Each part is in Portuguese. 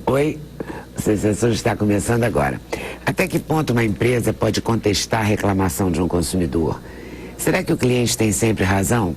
Oi, o Sem Censura está começando agora. Até que ponto uma empresa pode contestar a reclamação de um consumidor? Será que o cliente tem sempre razão?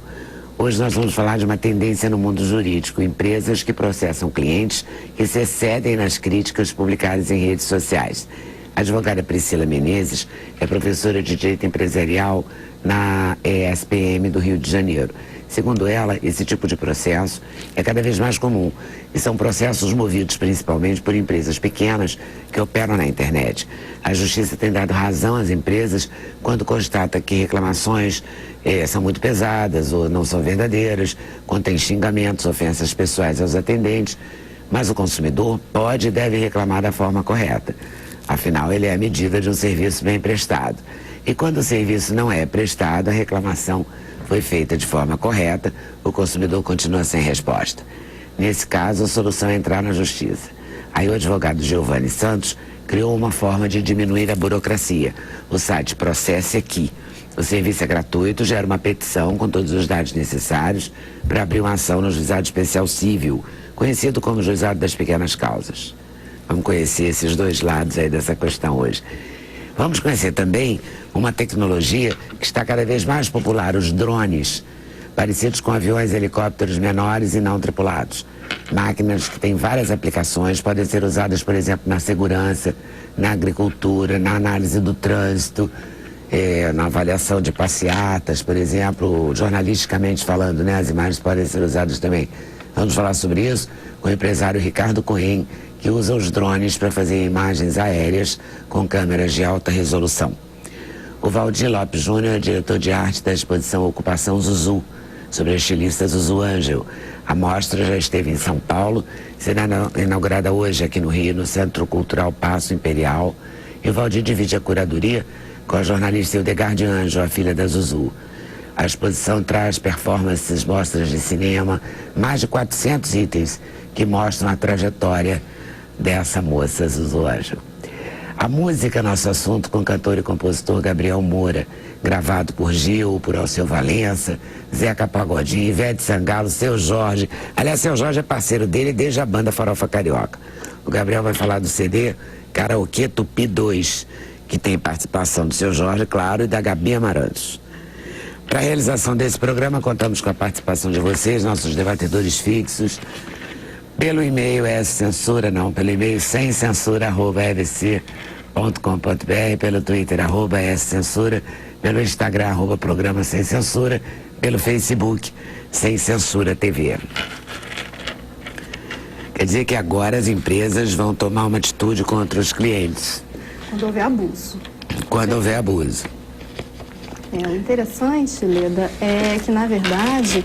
Hoje nós vamos falar de uma tendência no mundo jurídico, empresas que processam clientes que se excedem nas críticas publicadas em redes sociais. A advogada Priscila Menezes é professora de Direito Empresarial na ESPM do Rio de Janeiro. Segundo ela, esse tipo de processo é cada vez mais comum e são processos movidos principalmente por empresas pequenas que operam na internet. A Justiça tem dado razão às empresas quando constata que reclamações são muito pesadas ou não são verdadeiras, contêm xingamentos, ofensas pessoais aos atendentes, mas o consumidor pode e deve reclamar da forma correta. Afinal, ele é a medida de um serviço bem prestado. E quando o serviço não é prestado, a reclamação foi feita de forma correta, o consumidor continua sem resposta. Nesse caso, a solução é entrar na justiça. Aí o advogado Giovanni Santos criou uma forma de diminuir a burocracia. O site Processe Aqui. O serviço é gratuito, gera uma petição com todos os dados necessários para abrir uma ação no Juizado Especial Cível, conhecido como Juizado das Pequenas Causas. Vamos conhecer esses dois lados aí dessa questão hoje. Vamos conhecer também uma tecnologia que está cada vez mais popular, os drones, parecidos com aviões e helicópteros menores e não tripulados. Máquinas que têm várias aplicações, podem ser usadas, por exemplo, na segurança, na agricultura, na análise do trânsito, na avaliação de passeatas, por exemplo, jornalisticamente falando, né? As imagens podem ser usadas também. Vamos falar sobre isso com o empresário Ricardo Cohen, que usa os drones para fazer imagens aéreas com câmeras de alta resolução. O Valdir Lopes Júnior é diretor de arte da exposição Ocupação Zuzu, sobre a estilista Zuzu Angel. A mostra já esteve em São Paulo, será inaugurada hoje aqui no Rio, no Centro Cultural Paço Imperial. E o Valdir divide a curadoria com a jornalista Hildegarde Angel, a filha da Zuzu. A exposição traz performances, mostras de cinema, mais de 400 itens que mostram a trajetória dessa moça, Zuzu Angel. A música é nosso assunto com o cantor e compositor Gabriel Moura, gravado por Gil, por Alceu Valença, Zeca Pagodinho, Ivete Sangalo, Seu Jorge. Aliás, Seu Jorge é parceiro dele desde a banda Farofa Carioca. O Gabriel vai falar do CD Karaokê Tupi 2, que tem participação do Seu Jorge, claro, e da Gabi Amarantos. Para a realização desse programa, contamos com a participação de vocês, nossos debatedores fixos, pelo e-mail pelo e-mail semcensura@fc.com.br, pelo Twitter @scensura, pelo Instagram @programa Sem Censura, pelo Facebook Sem Censura TV. Quer dizer que agora as empresas vão tomar uma atitude contra os clientes. Quando houver abuso. Quando houver abuso. O interessante, Leda, é que, na verdade,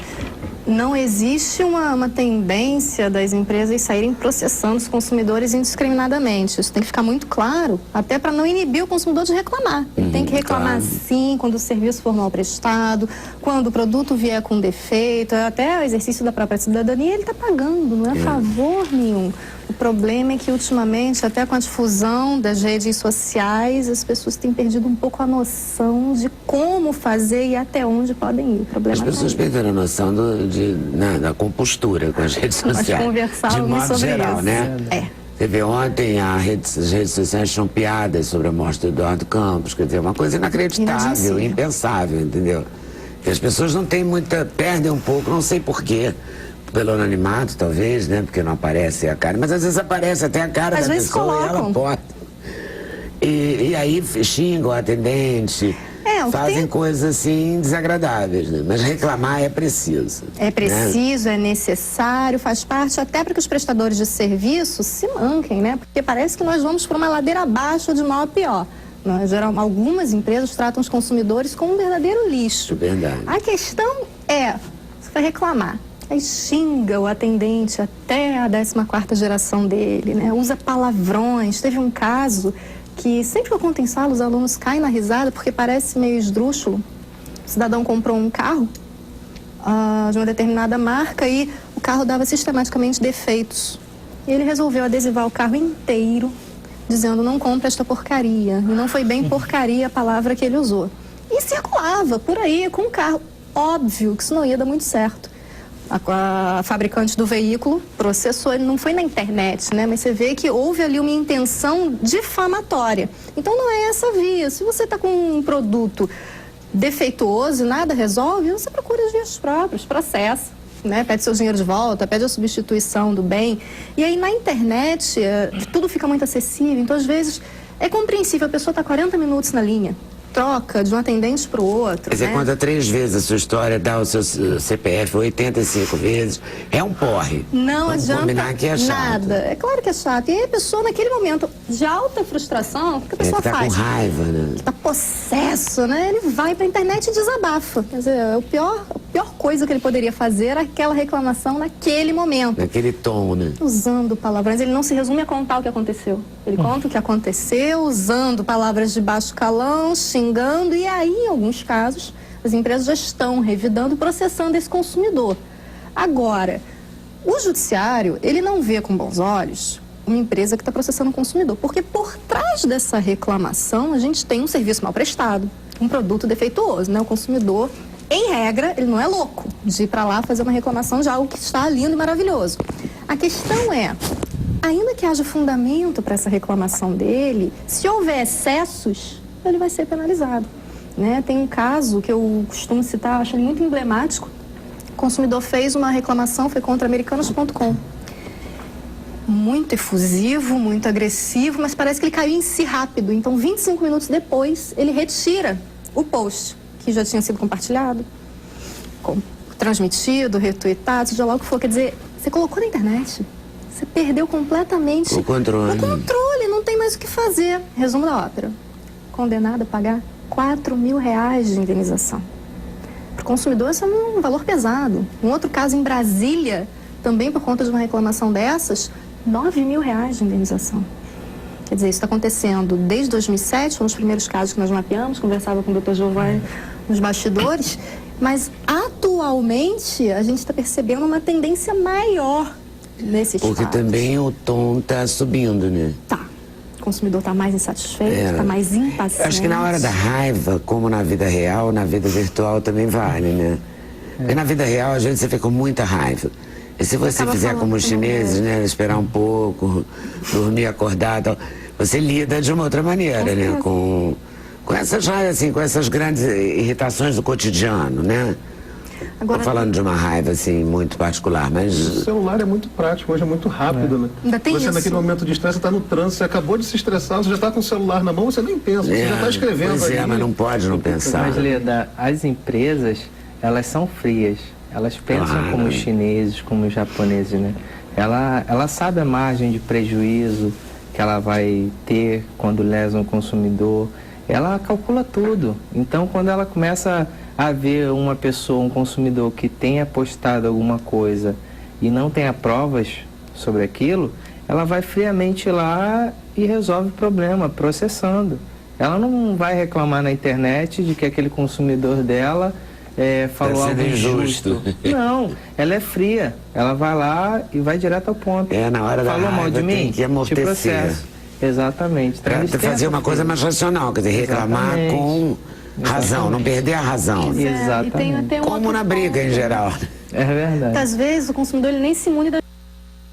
não existe uma tendência das empresas saírem processando os consumidores indiscriminadamente. Isso tem que ficar muito claro, até para não inibir o consumidor de reclamar. Ele tem que reclamar, claro, sim, quando o serviço for mal prestado, quando o produto vier com defeito, até o exercício da própria cidadania, ele está pagando, não é favor nenhum. O problema é que, ultimamente, até com a difusão das redes sociais, as pessoas têm perdido um pouco a noção de como fazer e até onde podem ir. O problema as pessoas perderam a noção da compostura com as redes sociais. Nós conversávamos de modo sobre geral, isso. Né? Você vê, ontem as redes sociais tinham piadas sobre a morte do Eduardo Campos, quer dizer, uma coisa inacreditável, impensável, entendeu? E as pessoas não têm perdem um pouco, não sei porquê. Pelo anonimato, talvez, né? Porque não aparece a cara. Mas às vezes aparece até a cara da pessoa e ela pode. E aí xingam o atendente, fazem coisas assim desagradáveis, né? Mas reclamar é preciso. É preciso, né? É necessário, faz parte até para que os prestadores de serviço se manquem, né? Porque parece que nós vamos por uma ladeira abaixo de mal a pior. Algumas empresas tratam os consumidores como um verdadeiro lixo. Verdade. A questão você vai reclamar. Aí xinga o atendente até a 14ª geração dele, né? Usa palavrões. Teve um caso que sempre que eu conto em sala, os alunos caem na risada porque parece meio esdrúxulo. O cidadão comprou um carro de uma determinada marca e o carro dava sistematicamente defeitos. E ele resolveu adesivar o carro inteiro, dizendo: não compra esta porcaria. E não foi bem porcaria a palavra que ele usou. E circulava por aí com o carro. Óbvio que isso não ia dar muito certo. A fabricante do veículo processou, ele não foi na internet, né? Mas você vê que houve ali uma intenção difamatória. Então não é essa via. Se você está com um produto defeituoso e nada resolve, você procura os vias próprios, processa, né? Pede seu dinheiro de volta, pede a substituição do bem. E aí na internet tudo fica muito acessível, então às vezes é compreensível, a pessoa está 40 minutos na linha, troca de um atendente para o outro. Você conta 3 vezes a sua história, dá o seu CPF 85 vezes. É um porre. Não adianta que é chato. nada. É claro que é chato. E aí a pessoa, naquele momento de alta frustração, o que a pessoa tá faz? Com raiva, né? Tá possesso, né? Ele vai pra internet e desabafa. Quer dizer, a pior coisa que ele poderia fazer era aquela reclamação naquele momento. Naquele tom, né? Usando palavrões. Ele não se resume a contar o que aconteceu. Ele conta o que aconteceu, usando palavras de baixo calão, xingando, e aí, em alguns casos, as empresas já estão revidando e processando esse consumidor. Agora, o judiciário, ele não vê com bons olhos uma empresa que está processando um consumidor, porque por trás dessa reclamação, a gente tem um serviço mal prestado, um produto defeituoso, né? O consumidor, em regra, ele não é louco de ir para lá fazer uma reclamação de algo que está lindo e maravilhoso. A questão é, ainda que haja fundamento para essa reclamação dele, se houver excessos, ele vai ser penalizado, né? Tem um caso que eu costumo citar, acho ele muito emblemático. O consumidor fez uma reclamação, foi contra americanos.com. Muito efusivo, muito agressivo, mas parece que ele caiu em si rápido. Então, 25 minutos depois, ele retira o post, que já tinha sido compartilhado, transmitido, retweetado, seja lá o que for. Quer dizer, você colocou na internet, você perdeu completamente o controle. Não tem mais o que fazer. Resumo da ópera. Condenado a pagar R$4.000 de indenização. Para o consumidor, isso é um valor pesado. Um outro caso em Brasília, também por conta de uma reclamação dessas, R$9.000 de indenização. Quer dizer, isso está acontecendo desde 2007, foram os primeiros casos que nós mapeamos, conversava com o Dr. Giovanni nos bastidores, mas atualmente a gente está percebendo uma tendência maior nesses Porque fatos. também o tom está subindo, né? Tá. O consumidor está mais insatisfeito, está mais impaciente. Acho que na hora da raiva, como na vida real, na vida virtual também vale, né? Porque na vida real, às vezes você fica com muita raiva. E se você fizer como os chineses, né? Esperar um pouco, dormir, acordar, tal, você lida de uma outra maneira, né? Com essas raivas, assim, com essas grandes irritações do cotidiano, né? Agora, tô falando de uma raiva, assim, muito particular, mas... O celular é muito prático, hoje é muito rápido, né? Ainda tem você isso. Naquele momento de estresse, você está no trânsito, você acabou de se estressar, você já está com o celular na mão, você nem pensa, você já está escrevendo. Pois mas não pode não pensar. Mas, Leda, as empresas, elas são frias. Elas pensam como os chineses, como os japoneses, né? Ela sabe a margem de prejuízo que ela vai ter quando lesa um consumidor. Ela calcula tudo. Então, quando ela começa a ver uma pessoa, um consumidor que tenha postado alguma coisa e não tenha provas sobre aquilo, ela vai friamente lá e resolve o problema, processando. Ela não vai reclamar na internet de que aquele consumidor dela falou algo injusto. Não, ela é fria. Ela vai lá e vai direto ao ponto. Na hora da falou mal de mim, tem que amortecer. Exatamente. Para fazer uma coisa mais racional, quer dizer, reclamar com razão, não perder a razão. Exatamente. E tem até como na briga em geral. É verdade. Às vezes o consumidor ele nem se imune das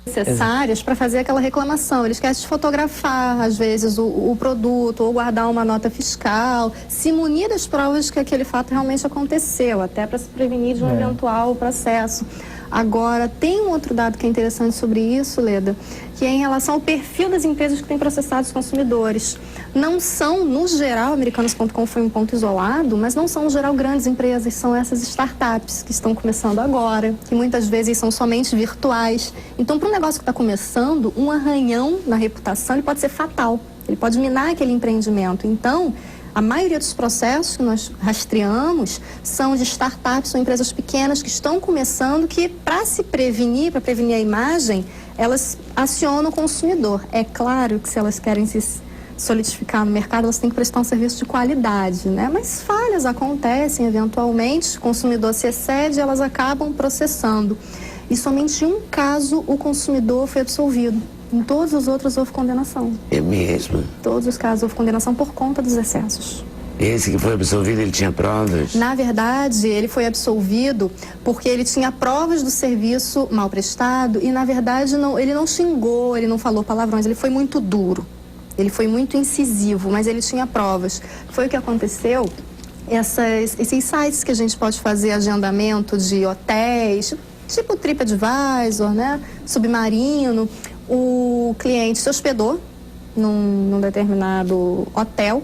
necessárias para fazer aquela reclamação. Ele esquece de fotografar, às vezes, o produto ou guardar uma nota fiscal, se munir das provas que aquele fato realmente aconteceu, até para se prevenir de um eventual processo. Agora, tem um outro dado que é interessante sobre isso, Leda, que é em relação ao perfil das empresas que têm processado os consumidores. Não são, no geral, Americanos.com foi um ponto isolado, mas não são, no geral, grandes empresas, são essas startups que estão começando agora, que muitas vezes são somente virtuais. Então, para um negócio que está começando, um arranhão na reputação, ele pode ser fatal, ele pode minar aquele empreendimento. Então, a maioria dos processos que nós rastreamos são de startups, são empresas pequenas que estão começando, que para se prevenir, para prevenir a imagem, elas acionam o consumidor. É claro que se elas querem se solidificar no mercado, elas têm que prestar um serviço de qualidade, né? Mas falhas acontecem eventualmente, o consumidor se excede, elas acabam processando. E somente em um caso o consumidor foi absolvido. Em todos os outros houve condenação. É mesmo? Em todos os casos houve condenação por conta dos excessos. Esse que foi absolvido, ele tinha provas? Na verdade, ele foi absolvido porque ele tinha provas do serviço mal prestado e, na verdade, ele não xingou, ele não falou palavrões, ele foi muito duro. Ele foi muito incisivo, mas ele tinha provas. Foi o que aconteceu. Esses sites que a gente pode fazer agendamento de hotéis, tipo TripAdvisor, né? Submarino, o cliente se hospedou num determinado hotel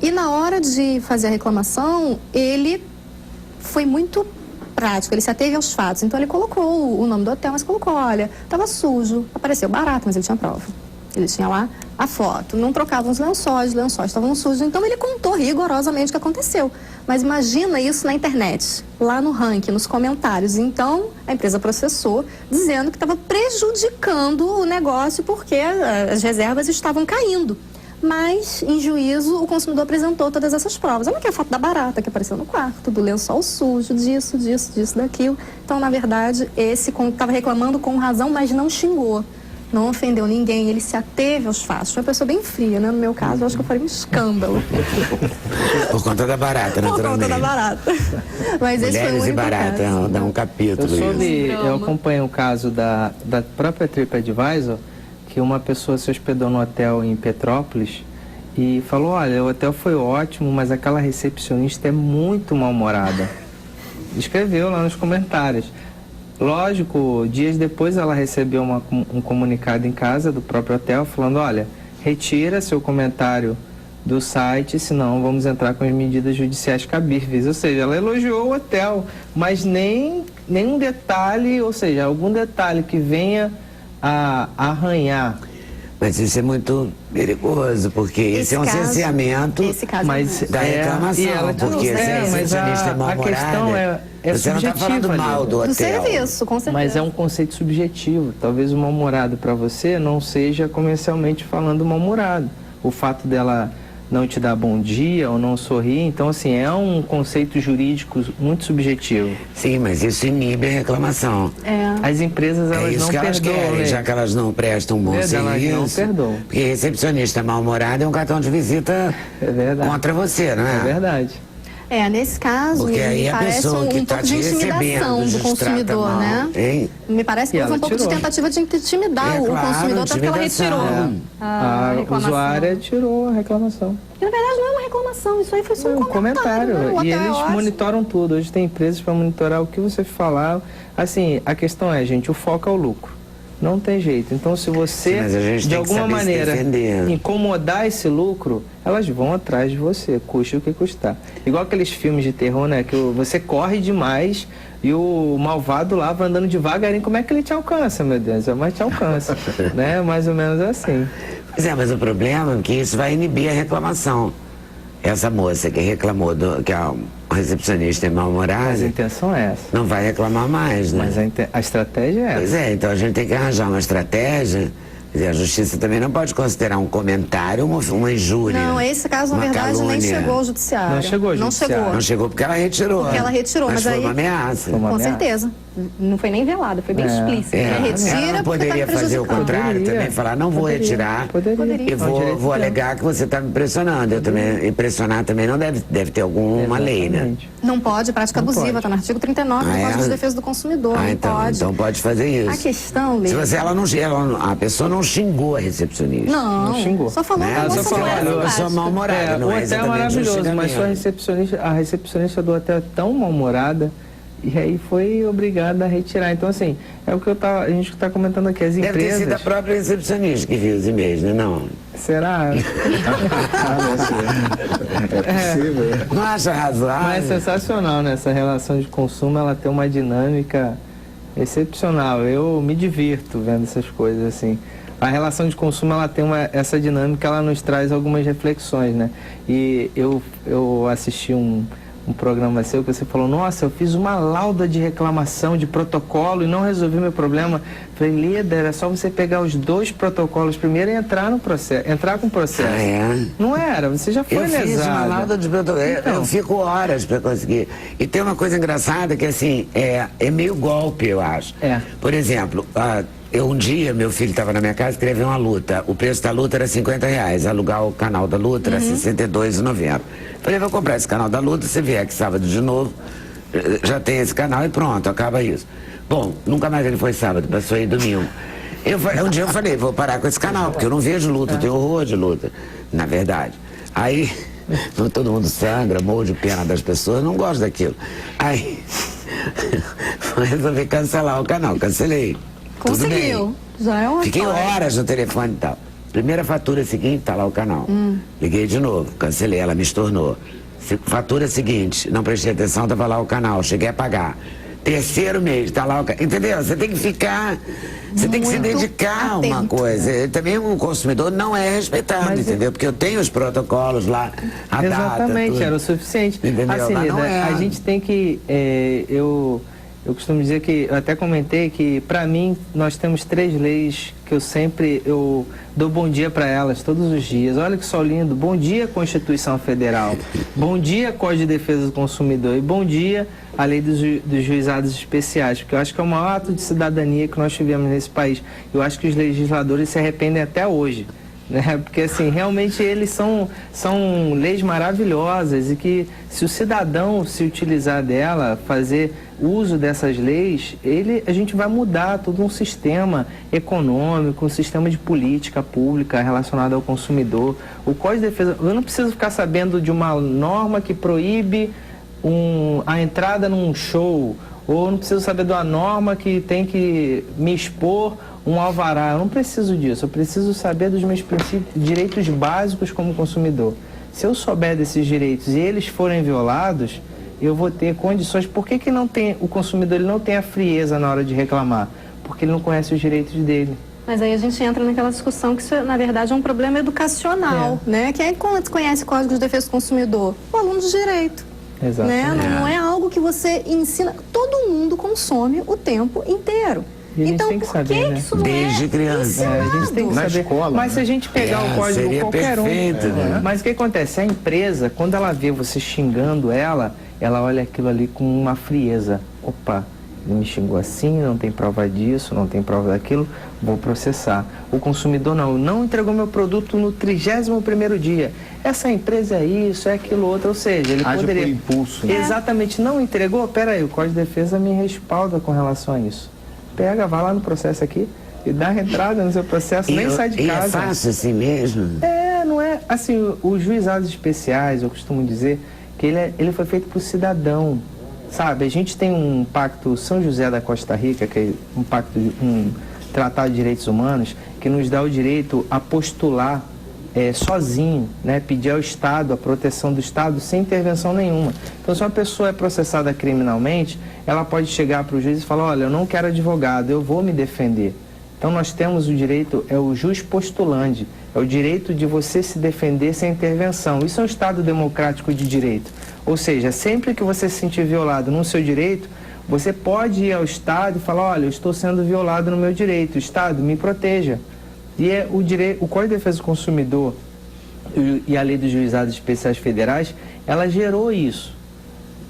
e na hora de fazer a reclamação, ele foi muito prático, ele se ateve aos fatos. Então ele colocou o nome do hotel, mas colocou, olha, estava sujo, apareceu barato, mas ele tinha prova. Ele tinha lá a foto, não trocavam os lençóis estavam sujos. Então ele contou rigorosamente o que aconteceu. Mas imagina isso na internet, lá no ranking, nos comentários. Então a empresa processou, dizendo que estava prejudicando o negócio porque as reservas estavam caindo. Mas, em juízo, o consumidor apresentou todas essas provas. Olha aqui a foto da barata que apareceu no quarto, do lençol sujo, disso, daquilo. Então, na verdade, esse estava reclamando com razão, mas não xingou. Não ofendeu ninguém, ele se ateve aos fatos. Foi uma pessoa bem fria, né? No meu caso, eu acho que eu faria um escândalo. Por conta da barata, naturalmente. Por conta da barata. Mas esse foi o Mulheres e único barata, caso. dá um capítulo Eu acompanho o caso da própria TripAdvisor, que uma pessoa se hospedou no hotel em Petrópolis e falou, olha, o hotel foi ótimo, mas aquela recepcionista é muito mal-humorada. Escreveu lá nos comentários. Lógico, dias depois ela recebeu um comunicado em casa do próprio hotel falando, olha, retira seu comentário do site, senão vamos entrar com as medidas judiciais cabíveis. Ou seja, ela elogiou o hotel, mas nenhum detalhe, ou seja, algum detalhe que venha a arranhar. Mas isso é muito perigoso, porque esse é um cerceamento da reclamação, porque se a recepcionista é mal-humorada, você não está falando mal do hotel. Do serviço, com certeza. Mas é um conceito subjetivo. Talvez o mal-humorado para você não seja comercialmente falando mal-humorado. O fato dela não te dar bom dia ou não sorrir, então assim, é um conceito jurídico muito subjetivo. Sim, mas isso inibe a reclamação. As empresas, elas não perdoam. É isso que elas querem, já que elas não prestam um bom serviço. Elas não perdoam. Porque recepcionista mal-humorado é um cartão de visita contra você, não é? É verdade. Nesse caso, me parece um pouco de intimidação do consumidor, né? Me parece que houve um pouco de tentativa de intimidar o consumidor, tanto que ela retirou a reclamação. A usuária tirou a reclamação. E, na verdade, não é uma reclamação, isso aí foi só um comentário. Né? E eles monitoram tudo. Hoje tem empresas para monitorar o que você falar. Assim, a questão é, gente, o foco é o lucro. Não tem jeito. Então, se você, de alguma maneira, incomodar esse lucro, elas vão atrás de você, custe o que custar. Igual aqueles filmes de terror, né? Que você corre demais e o malvado lá vai andando devagarinho. Como é que ele te alcança, meu Deus? Mas te alcança. Né? Mais ou menos assim. Pois é, mas o problema é que isso vai inibir a reclamação. Essa moça que reclamou, que a recepcionista é mal-humorada... Mas a intenção é essa. Não vai reclamar mais, né? Mas a estratégia é essa. Pois é, então a gente tem que arranjar uma estratégia. Quer dizer, a justiça também não pode considerar um comentário uma injúria. Não, esse caso, na verdade, calúnia. Nem chegou ao judiciário. Não chegou ao judiciário. Não chegou porque ela retirou. Mas foi aí, uma ameaça. Com certeza. Não foi nem velada, foi bem explícito. Retira, ela não poderia fazer o contrário também, falar, não vou retirar e vou alegar que você está me pressionando. Eu também, impressionar também não deve ter alguma lei, né? Não pode, prática abusiva, está no artigo 39 do Código de Defesa do Consumidor. Então pode fazer isso. A questão, Lê... a pessoa não xingou a recepcionista. Não xingou. Só falou que só falou, eu sou mal-humorada. O hotel é maravilhoso, mas a recepcionista do hotel é tão mal-humorada. E aí foi obrigada a retirar. Então, assim, é o que a gente está comentando aqui. As empresas... Deve ter sido a própria recepcionista que viu os e-mails, né? Não? Será? É possível. Não acha razoável? Mas é sensacional, né? Essa relação de consumo, ela tem uma dinâmica excepcional. Eu me divirto vendo essas coisas, assim. A relação de consumo, ela tem essa dinâmica, ela nos traz algumas reflexões, né? E eu assisti um programa seu que você falou, nossa, eu fiz uma lauda de reclamação de protocolo e não resolvi meu problema. Falei, Leda, era só você pegar os 2 protocolos primeiro e entrar com o processo. Não era, você já foi lesado. Eu fiz uma lauda de protocolo, eu fico horas para conseguir. E tem uma coisa engraçada que assim, é meio golpe, eu acho. Por exemplo, Um dia, meu filho estava na minha casa, queria ver uma luta. O preço da luta era R$50. Alugar o canal da luta era R$62,90. Falei, vou comprar esse canal da luta, você vier aqui sábado de novo, já tem esse canal e pronto, acaba isso. Bom, nunca mais ele foi sábado, passou aí domingo. Um dia eu falei, vou parar com esse canal, porque eu não vejo luta, eu tenho horror de luta, na verdade. Aí, todo mundo sangra, morro de pena das pessoas, não gosto daquilo. Aí, resolvi cancelar o canal, cancelei. Conseguiu. Já é uma Fiquei horas no telefone e tal. Primeira fatura seguinte, tá lá o canal. Liguei de novo, cancelei, ela me estornou. Fatura seguinte, não prestei atenção, tava lá o canal, cheguei a pagar. Terceiro mês, tá lá o canal. Entendeu? Você tem que ficar, você tem que se dedicar a uma coisa. Também o consumidor não é respeitado, entendeu? Porque eu tenho os protocolos lá, a exatamente, data, era o suficiente. Entendeu? Assim, Leda, é. a gente tem que... Eu costumo dizer que, eu até comentei que, para mim, nós temos 3 leis que eu dou bom dia para elas todos os dias. Olha que só lindo. Bom dia, Constituição Federal. Bom dia, Código de Defesa do Consumidor. E bom dia, a Lei dos Juizados Especiais. Porque eu acho que é o maior ato de cidadania que nós tivemos nesse país. Eu acho que os legisladores se arrependem até hoje. Né? Porque, assim, realmente eles são leis maravilhosas e que, se o cidadão se utilizar dela, fazer uso dessas leis, a gente vai mudar todo um sistema econômico, um sistema de política pública relacionado ao consumidor. O Código de Defesa, eu não preciso ficar sabendo de uma norma que proíbe a entrada num show, ou eu não preciso saber de uma norma que tem que me expor um alvará. Eu não preciso disso, eu preciso saber dos meus direitos básicos como consumidor. Se eu souber desses direitos e eles forem violados, eu vou ter condições. Por que não tem, o consumidor ele não tem a frieza na hora de reclamar? Porque ele não conhece os direitos dele. Mas aí a gente entra naquela discussão que isso, na verdade, é um problema educacional, né? Quem conhece o Código de Defesa do Consumidor? O aluno de direito. Exato. Né? Não é algo que você ensina. Todo mundo consome o tempo inteiro. Então, tem que por saber, que né? isso não Desde criança. ensinado? A gente tem que saber. Escola, mas se a gente pegar o código seria qualquer perfeito, né? Mas o que acontece? A empresa, quando ela vê você xingando ela olha aquilo ali com uma frieza. Opa, ele me xingou assim, não tem prova disso, não tem prova daquilo, vou processar. O consumidor não entregou meu produto no 31º dia. Essa empresa é isso, é aquilo outro, ou seja, ele age poderia... por impulso. Né? Exatamente, não entregou? Peraí, o Código de Defesa me respalda com relação a isso. Pega, vai lá no processo aqui e dá entrada no seu processo, nem sai de casa. É fácil assim mesmo? Não é. Assim, os juizados especiais, eu costumo dizer que ele foi feito para o cidadão, sabe? A gente tem um pacto São José da Costa Rica, que é um tratado de direitos humanos, que nos dá o direito a postular sozinho, né? Pedir ao Estado a proteção do Estado sem intervenção nenhuma. Então, se uma pessoa é processada criminalmente, ela pode chegar para o juiz e falar, olha, eu não quero advogado, eu vou me defender. Então, nós temos o direito, é o jus postulandi, é o direito de você se defender sem intervenção. Isso é um Estado democrático de direito. Ou seja, sempre que você se sentir violado no seu direito, você pode ir ao Estado e falar, olha, eu estou sendo violado no meu direito, Estado, me proteja. E o Código de Defesa do Consumidor e a Lei dos Juizados Especiais Federais, ela gerou isso.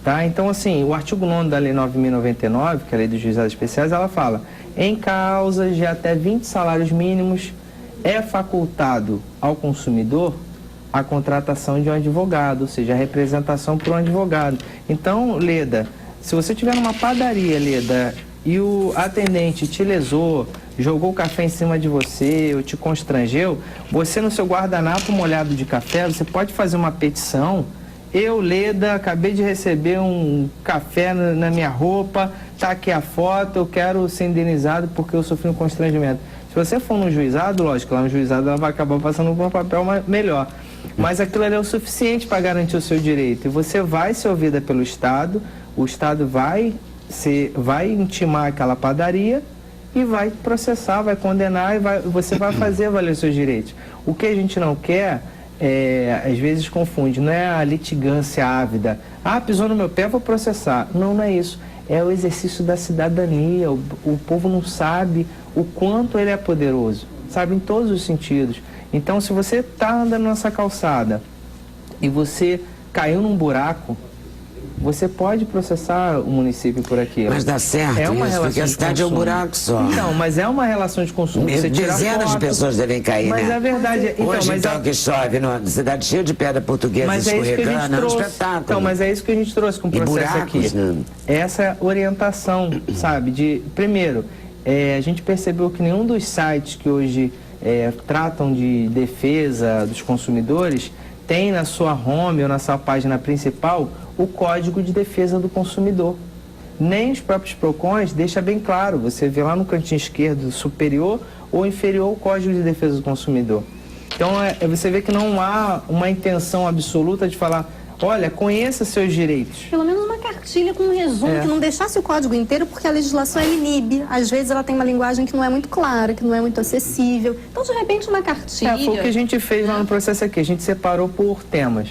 Tá? Então, assim, o artigo 9º da Lei 9.099, que é a Lei dos Juizados Especiais, ela fala, em causas de até 20 salários mínimos, é facultado ao consumidor a contratação de um advogado, ou seja, a representação por um advogado. Então, Leda, se você tiver numa padaria, Leda, e o atendente te lesou, jogou o café em cima de você ou te constrangeu, você no seu guardanapo molhado de café, você pode fazer uma petição. Eu, Leda, acabei de receber um café na minha roupa, tá aqui a foto, eu quero ser indenizado porque eu sofri um constrangimento. Se você for no juizado, lógico, lá no juizado ela vai acabar passando por um papel melhor. Mas aquilo ali é o suficiente para garantir o seu direito. E você vai ser ouvida pelo Estado, o Estado vai intimar aquela padaria e vai processar, vai condenar e você vai fazer valer os seus direitos. O que a gente não quer, às vezes confunde, não é a litigância ávida. Ah, pisou no meu pé, vou processar. Não é isso. É o exercício da cidadania. O povo não sabe o quanto ele é poderoso, sabe, em todos os sentidos. Então, se você está andando nessa calçada e você caiu num buraco, você pode processar o município por aquilo. Mas dá certo isso, porque a cidade é um buraco só. Não, mas é uma relação de consumo. Você tira Dezenas foto, de pessoas devem cair, mas né? é verdade. Hoje, então, que chove, numa cidade cheia de pedra portuguesa mas é isso que a gente escorregando, é um trouxe. espetáculo. Então, mas é isso que a gente trouxe com o processo buracos, aqui. né? Essa orientação, sabe? Primeiro, a gente percebeu que nenhum dos sites que hoje tratam de defesa dos consumidores tem na sua home ou na sua página principal o Código de Defesa do Consumidor. Nem os próprios PROCONs deixa bem claro, você vê lá no cantinho esquerdo superior ou inferior o Código de Defesa do Consumidor. Então você vê que não há uma intenção absoluta de falar, olha, conheça seus direitos. Pelo menos uma cartilha com um resumo, que não deixasse o código inteiro, porque a legislação inibe. Às vezes ela tem uma linguagem que não é muito clara, que não é muito acessível. Então, de repente, uma cartilha... Foi o que a gente fez lá no processo aqui. A gente separou por temas.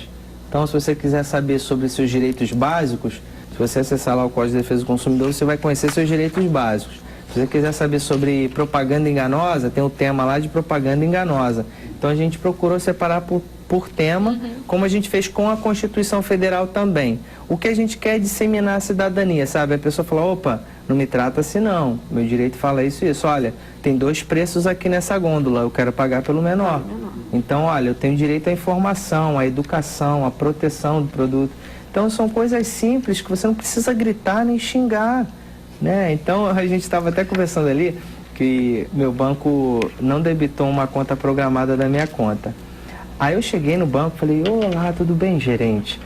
Então, se você quiser saber sobre seus direitos básicos, se você acessar lá o Código de Defesa do Consumidor, você vai conhecer seus direitos básicos. Se você quiser saber sobre propaganda enganosa, tem o tema lá de propaganda enganosa. Então, a gente procurou separar por tema, como a gente fez com a Constituição Federal também. O que a gente quer é disseminar a cidadania, sabe? A pessoa fala, opa, não me trata assim não, meu direito fala isso e isso. Olha, tem 2 preços aqui nessa gôndola, eu quero pagar pelo menor. Então, olha, eu tenho direito à informação, à educação, à proteção do produto. Então, são coisas simples que você não precisa gritar nem xingar, né? Então, a gente estava até conversando ali que meu banco não debitou uma conta programada da minha conta. Aí eu cheguei no banco e falei, olá, tudo bem, gerente?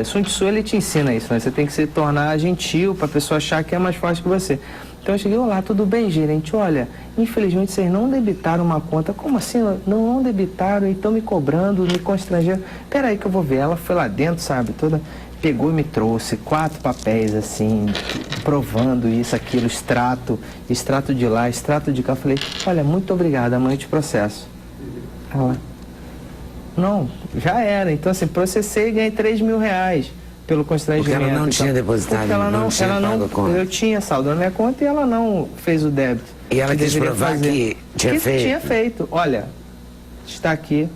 Sun Tzu, ele te ensina isso, né? Você tem que se tornar gentil para a pessoa achar que é mais forte que você. Então eu cheguei, olá, tudo bem, gerente? Olha, infelizmente vocês não debitaram uma conta. Como assim? Não debitaram e estão me cobrando, me constrangendo. Peraí que eu vou ver. Ela foi lá dentro, sabe, toda... Pegou e me trouxe 4 papéis, assim, provando isso, aquilo, extrato de lá, extrato de cá. Eu falei, olha, muito obrigado, amanhã eu te processo. Ela, não, já era. Então, assim, processei e ganhei R$3.000 pelo constrangimento. Porque ela não tinha depositado, não tinha pago a conta. Eu tinha saldo na minha conta e ela não fez o débito. E ela quis provar que tinha feito? Tinha feito. Olha, está aqui,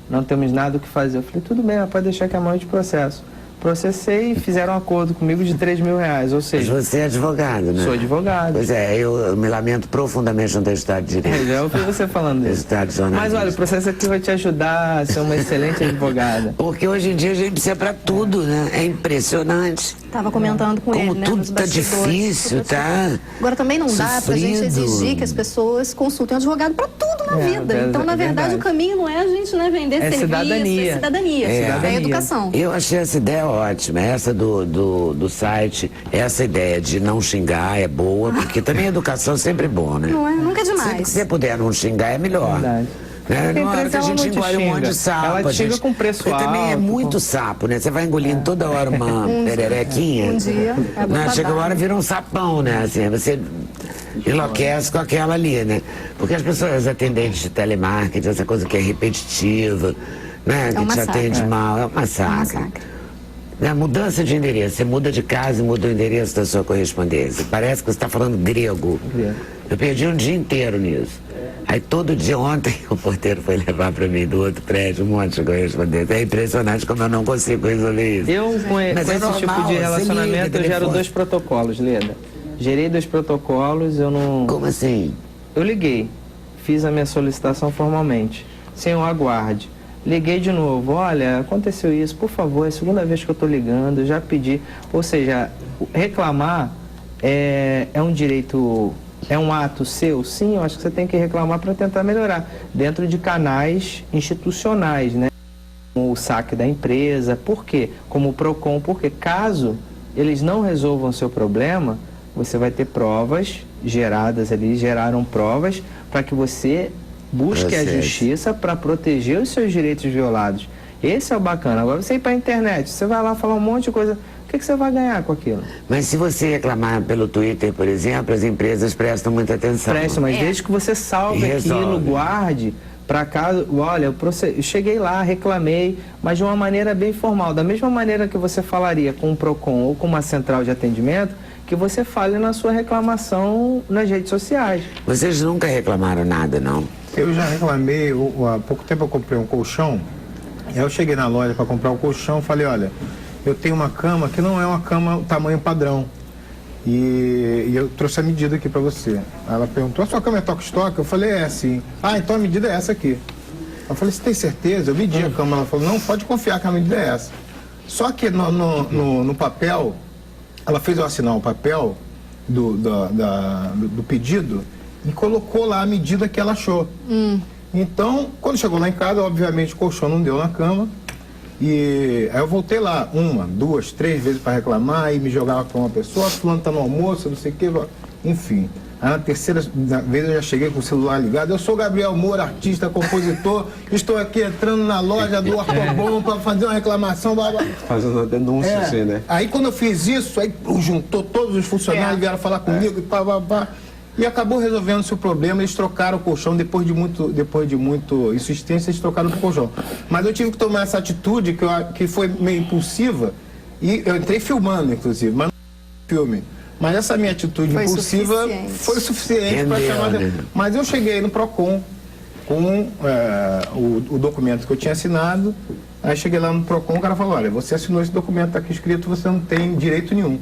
não temos nada o que fazer. Eu falei, tudo bem, pode deixar que amanhã eu te processo. Processei e fizeram um acordo comigo de R$3.000, ou seja... Mas você é advogado, né? Sou advogado. Pois é, eu me lamento profundamente não ter estudado direito. Já ouvi você falando isso. Mas olha, o processo aqui vai te ajudar a ser uma excelente advogada. Porque hoje em dia a gente precisa para tudo, né? É impressionante. Estava comentando com ele, né? Como tudo tá difícil, tá? Agora também não dá pra gente sofrido. exigir que as pessoas consultem um advogado para tudo na vida. Então, na verdade, o caminho não é a gente vender serviço, cidadania. É cidadania. É educação. Eu achei essa ideia ótima, essa do site, essa ideia de não xingar é boa, porque também a educação sempre é bom, né? Não é, nunca é demais. Sempre que você puder não xingar é melhor. Verdade. Né? Na hora que a gente engole um monte de sapo. Ela xinga com preço porque alto. também é muito sapo, né? Você vai engolindo toda hora uma pererequinha. Um dia, Chega uma hora vira um sapão, né? Assim, você enlouquece com aquela ali, né? Porque as pessoas atendentes de telemarketing, essa coisa que é repetitiva, né? Que te atende mal, é um massacre. A mudança de endereço, você muda de casa e muda o endereço da sua correspondência. Parece que você está falando grego. Eu perdi um dia inteiro nisso. Aí todo dia, ontem, o porteiro foi levar para mim do outro prédio um monte de correspondência. É impressionante como eu não consigo resolver isso. Eu, com esse tipo de relacionamento, eu gero 2 protocolos, Leda. Gerei 2 protocolos, eu não... Como assim? Eu liguei, fiz a minha solicitação formalmente, sem o aguarde. Liguei de novo, olha, aconteceu isso, por favor, é a segunda vez que eu estou ligando, eu já pedi. Ou seja, reclamar é um direito, é um ato seu? Sim, eu acho que você tem que reclamar para tentar melhorar, dentro de canais institucionais, né? O saque da empresa, por quê? Como o PROCON, porque caso eles não resolvam o seu problema, você vai ter provas geradas ali, geraram provas para que você busque a justiça para proteger os seus direitos violados. Esse é o bacana. Agora você ir para a internet, você vai lá falar um monte de coisa, o que você vai ganhar com aquilo? Mas se você reclamar pelo Twitter, por exemplo, as empresas prestam muita atenção. Prestam, mas desde que você salve aquilo, guarde, para casa, olha, eu cheguei lá, reclamei, mas de uma maneira bem formal. Da mesma maneira que você falaria com o PROCON ou com uma central de atendimento, que você fale na sua reclamação nas redes sociais. Vocês nunca reclamaram nada, não? Eu já reclamei, há pouco tempo eu comprei um colchão, aí eu cheguei na loja para comprar o colchão, falei, olha, eu tenho uma cama que não é uma cama tamanho padrão. E eu trouxe a medida aqui para você. Ela perguntou, a sua cama é toque-estoque? Eu falei, é sim. Ah, então a medida é essa aqui. Eu falei, você tem certeza? Eu medi a cama. Ela falou, não, pode confiar que a medida é essa. Só que no papel, ela fez eu assinar o papel do pedido e colocou lá a medida que ela achou. Então, quando chegou lá em casa, obviamente o colchão não deu na cama. E aí eu voltei lá 1, 2, 3 vezes para reclamar e me jogava com uma pessoa, fulano tá no almoço, não sei o que, enfim. Aí na terceira vez eu já cheguei com o celular ligado. Eu sou Gabriel Moura, artista, compositor, estou aqui entrando na loja do Ortobon para fazer uma reclamação. Fazendo uma denúncia, assim, né? Aí quando eu fiz isso, aí juntou todos os funcionários, vieram falar comigo e pá. E acabou resolvendo-se o problema, eles trocaram o colchão, depois de muito insistência, eles trocaram o colchão. Mas eu tive que tomar essa atitude, que foi meio impulsiva, e eu entrei filmando, inclusive, mas não filme. Mas essa minha atitude impulsiva foi suficiente para chamar... Mas eu cheguei no PROCON com o documento que eu tinha assinado, aí cheguei lá no PROCON, o cara falou, olha, você assinou esse documento, está aqui escrito, você não tem direito nenhum.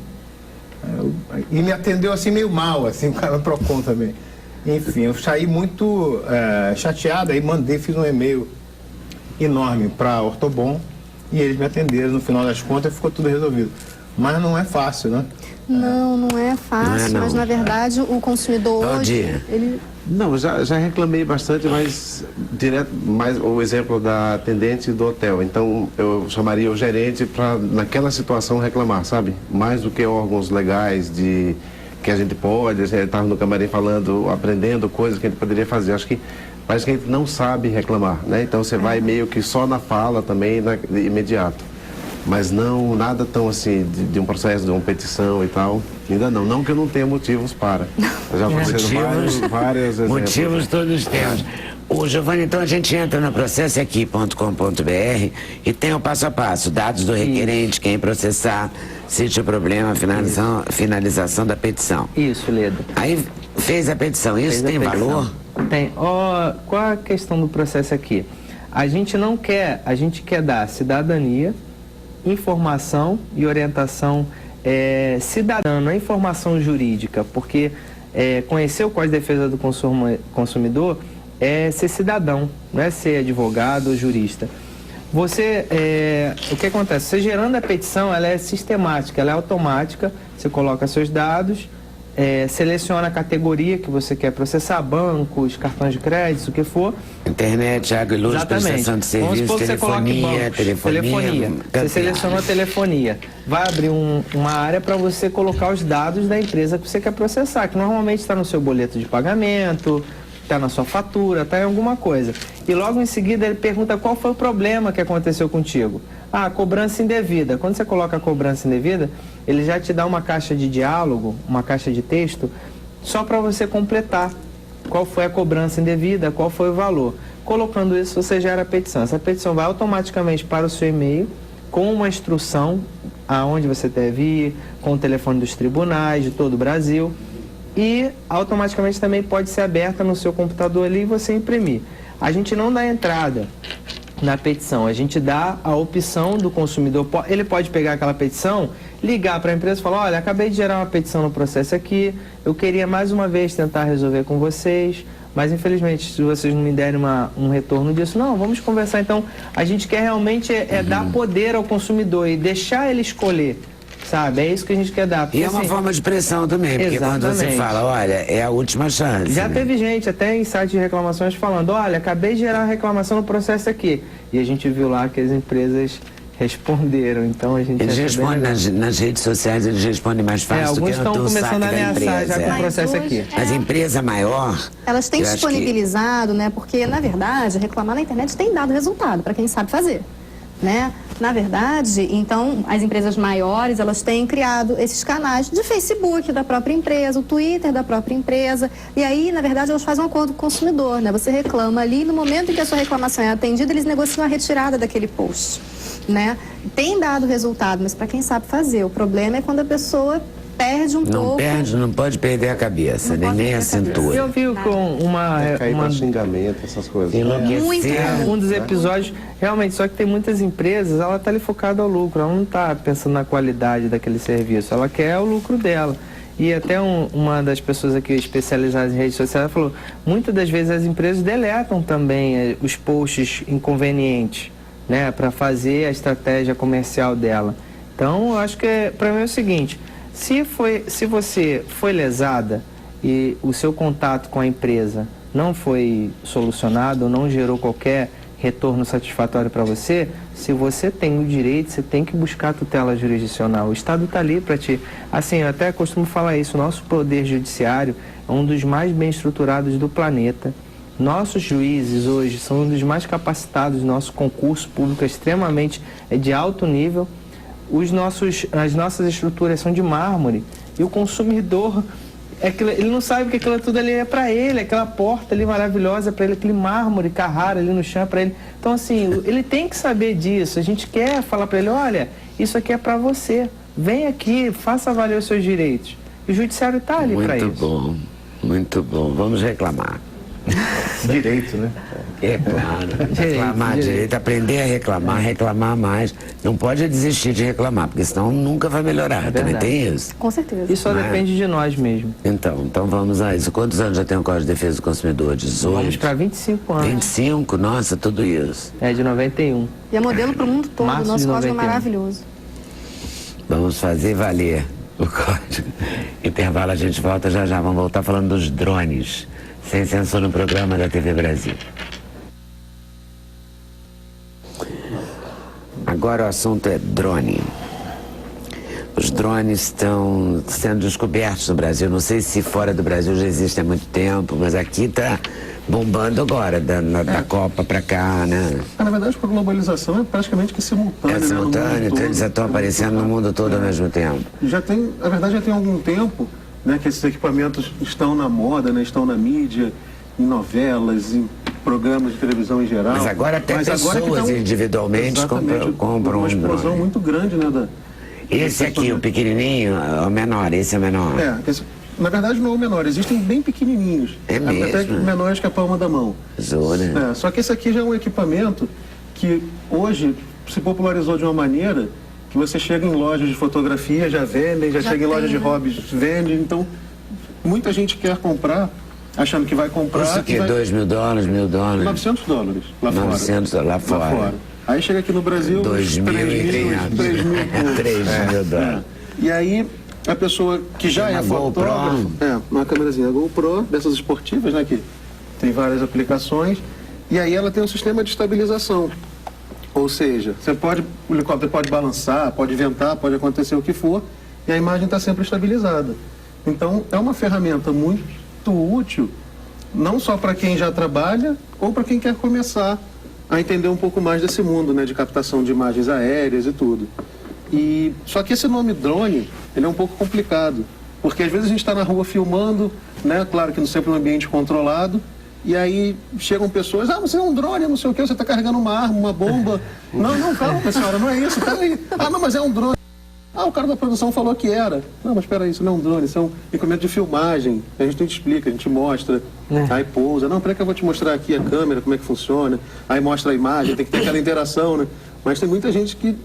E me atendeu assim meio mal, assim, o cara do PROCON também. Enfim, eu saí muito chateado, aí fiz um e-mail enorme para a Ortobon e eles me atenderam, no final das contas ficou tudo resolvido. Mas não é fácil, né? Não é fácil, mas na verdade o consumidor hoje... Não, já reclamei bastante, mas mais o exemplo da atendente do hotel. Então, eu chamaria o gerente para, naquela situação, reclamar, sabe? Mais do que órgãos legais que a gente pode, a gente estava no camarim falando, aprendendo coisas que a gente poderia fazer. Acho que parece que a gente não sabe reclamar, né? Então, você vai meio que só na fala também, de imediato. Mas não, nada tão assim, de um processo, de uma petição e tal, ainda não. Não que eu não tenha motivos para. Eu já aconteceram vários exemplos. Motivos todos temos. O Giovanni, então a gente entra no processoaqui.com.br e tem o passo a passo, dados do requerente, quem processar, sítio problema, finalização da petição. Isso, Leda. Aí fez a petição, isso tem valor? Tem. Qual a questão do processo aqui? A gente quer dar cidadania, informação e orientação cidadã, não é informação jurídica, porque conhecer o Código de Defesa do Consumidor é ser cidadão, não é ser advogado ou jurista. O que acontece? Você gerando a petição, ela é sistemática, ela é automática, você coloca seus dados, seleciona a categoria que você quer processar, bancos, cartões de crédito, o que for. Internet, água e luz, prestação de serviço, telefonia. Você selecionou a telefonia. Vai abrir uma área para você colocar os dados da empresa que você quer processar, que normalmente está no seu boleto de pagamento, está na sua fatura, está em alguma coisa. E logo em seguida ele pergunta qual foi o problema que aconteceu contigo. Cobrança indevida. Quando você coloca a cobrança indevida, ele já te dá uma caixa de diálogo, uma caixa de texto, só para você completar qual foi a cobrança indevida, qual foi o valor. Colocando isso, você gera a petição. Essa petição vai automaticamente para o seu e-mail, com uma instrução aonde você deve ir, com o telefone dos tribunais de todo o Brasil, e automaticamente também pode ser aberta no seu computador ali e você imprimir. A gente não dá entrada na petição, a gente dá a opção do consumidor, ele pode pegar aquela petição, ligar para a empresa e falar, olha, acabei de gerar uma petição no processo aqui, eu queria mais uma vez tentar resolver com vocês, mas infelizmente se vocês não me derem um retorno disso, não, vamos conversar. Então a gente quer realmente dar poder ao consumidor e deixar ele escolher, sabe? É isso que a gente quer dar. Porque, e é uma forma de pressão também, porque quando você fala, olha, é a última chance. Já teve gente, até em sites de reclamações, falando, olha, acabei de gerar uma reclamação no processo aqui. E a gente viu lá que as empresas responderam, então a gente... Eles respondem nas redes sociais, eles respondem mais fácil do que no teu saque da empresa. Já com o processo aqui. Mas empresa maior... Elas têm disponibilizado, né? Porque, na verdade, reclamar na internet tem dado resultado, para quem sabe fazer, né? Na verdade, então, as empresas maiores, elas têm criado esses canais de Facebook da própria empresa, o Twitter da própria empresa, e aí, na verdade, elas fazem um acordo com o consumidor, né? Você reclama ali, no momento em que a sua reclamação é atendida, eles negociam a retirada daquele post, né? Tem dado resultado, mas para quem sabe fazer, o problema é quando a pessoa perde um pouco. Não pode perder a cabeça, nem a cintura. Eu vi com uma xingamento, essas coisas. Enlouquecer. um dos episódios, realmente, só que tem muitas empresas, ela está ali focada ao lucro, ela não está pensando na qualidade daquele serviço, ela quer o lucro dela. E até uma das pessoas aqui especializadas em redes sociais falou, muitas das vezes as empresas deletam também os posts inconvenientes, né, para fazer a estratégia comercial dela. Então, eu acho que para mim é o seguinte, se você foi lesada e o seu contato com a empresa não foi solucionado ou não gerou qualquer retorno satisfatório para você, se você tem o direito, você tem que buscar tutela jurisdicional. O Estado está ali para te... Assim, eu até costumo falar isso, o nosso poder judiciário é um dos mais bem estruturados do planeta. Nossos juízes hoje são um dos mais capacitados, nosso concurso público é extremamente de alto nível. As nossas estruturas são de mármore e o consumidor... ele não sabe que aquilo tudo ali é para ele, aquela porta ali maravilhosa para ele, aquele mármore, Carrara ali no chão é para ele. Então, assim, ele tem que saber disso. A gente quer falar para ele, olha, isso aqui é para você. Vem aqui, faça valer os seus direitos. E o judiciário está ali para isso. Muito bom, muito bom. Vamos reclamar. Direito, né? É claro. Reclamar direito, aprender a reclamar mais. Não pode desistir de reclamar, porque senão nunca vai melhorar. Também tem isso. Com certeza. Isso só depende de nós mesmo. Então vamos a isso. Quantos anos já tem o Código de Defesa do Consumidor? 18? Vamos para 25 anos. 25? Nossa, tudo isso. É de 91. E é modelo para o mundo todo. Março Nosso de código é 91. maravilhoso. Vamos fazer valer o código. Intervalo, a gente volta já. Vamos voltar falando dos drones. Sem censura no programa da TV Brasil. Agora o assunto é drone. Os drones estão sendo descobertos no Brasil. Não sei se fora do Brasil já existe há muito tempo, mas aqui está bombando agora, da Copa para cá, né? Na verdade, a globalização é praticamente que simultânea. É simultâneo, então eles já estão aparecendo no mundo todo ao mesmo tempo. Na verdade, já tem algum tempo, né, que esses equipamentos estão na moda, né, estão na mídia, em novelas, em programas de televisão em geral. Mas agora até pessoas individualmente compram uma um explosão drone. muito grande, né? Esse aqui, o pequenininho, é o menor, esse é o menor. Na verdade não é o menor, existem bem pequenininhos. É mesmo? Até menores que a palma da mão. Zona. Só que esse aqui já é um equipamento que hoje se popularizou de uma maneira que você chega em lojas de fotografia, já vendem, já chega em lojas de hobbies, vendem. Então, muita gente quer comprar, achando que vai comprar... Isso aqui, $2.000, $1.000? $900 lá fora. $900 lá fora. Aí chega aqui no Brasil, 2.500. 3.000 dólares. E aí, a pessoa que já é fotógrafo... Uma câmerazinha GoPro, dessas esportivas, né, que tem várias aplicações. E aí ela tem um sistema de estabilização. Ou seja, o helicóptero pode balançar, pode ventar, pode acontecer o que for, e a imagem está sempre estabilizada. Então, é uma ferramenta muito útil, não só para quem já trabalha, ou para quem quer começar a entender um pouco mais desse mundo, né, de captação de imagens aéreas e tudo. Só que esse nome drone, ele é um pouco complicado, porque às vezes a gente está na rua filmando, né, claro que não sempre num ambiente controlado, e aí chegam pessoas, você é um drone, não sei o que, você está carregando uma arma, uma bomba. Não, calma, senhora, não é isso, peraí. Não, mas é um drone. O cara da produção falou que era. Não, mas peraí, isso não é um drone, isso é um equipamento de filmagem. A gente explica, a gente mostra, aí pousa. Não, peraí que eu vou te mostrar aqui a câmera, como é que funciona. Aí mostra a imagem, tem que ter aquela interação, né? Mas tem muita gente que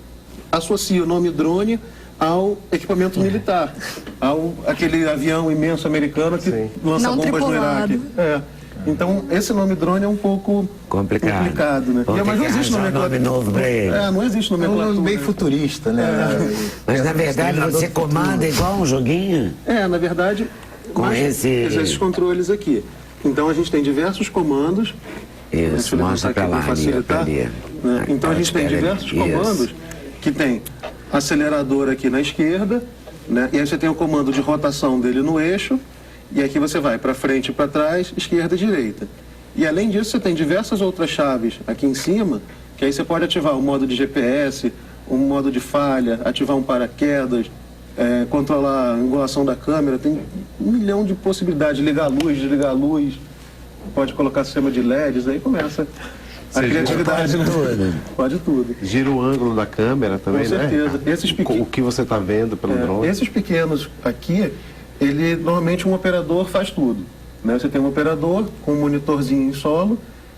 associa o nome drone ao equipamento militar, aquele avião imenso americano que lança bombas no Iraque. Então, esse nome drone é um pouco complicado, né? Mas não existe nome novo para ele. Não existe nomenclatura. É um nome bem futurista, né? Mas, na verdade, você comanda igual um joguinho? Na verdade, com esses controles aqui. Então, a gente tem diversos comandos. Isso, mostra para lá, facilitar, né? Então, a gente tem diversos comandos que tem acelerador aqui na esquerda, né? E aí você tem o comando de rotação dele no eixo. E aqui você vai para frente e para trás, esquerda e direita. E além disso, você tem diversas outras chaves aqui em cima, que aí você pode ativar o modo de GPS, um modo de falha, ativar um paraquedas, controlar a angulação da câmera, tem 1 milhão de possibilidades, ligar a luz, desligar a luz, pode colocar sistema de LEDs, aí começa A criatividade, pode tudo. Pode tudo. Gira o ângulo da câmera também, Com certeza. né? Esses pequenos, O que você está vendo pelo drone. esses pequenos aqui, normalmente um operador faz tudo. Né? Você tem um operador com um monitorzinho em solo,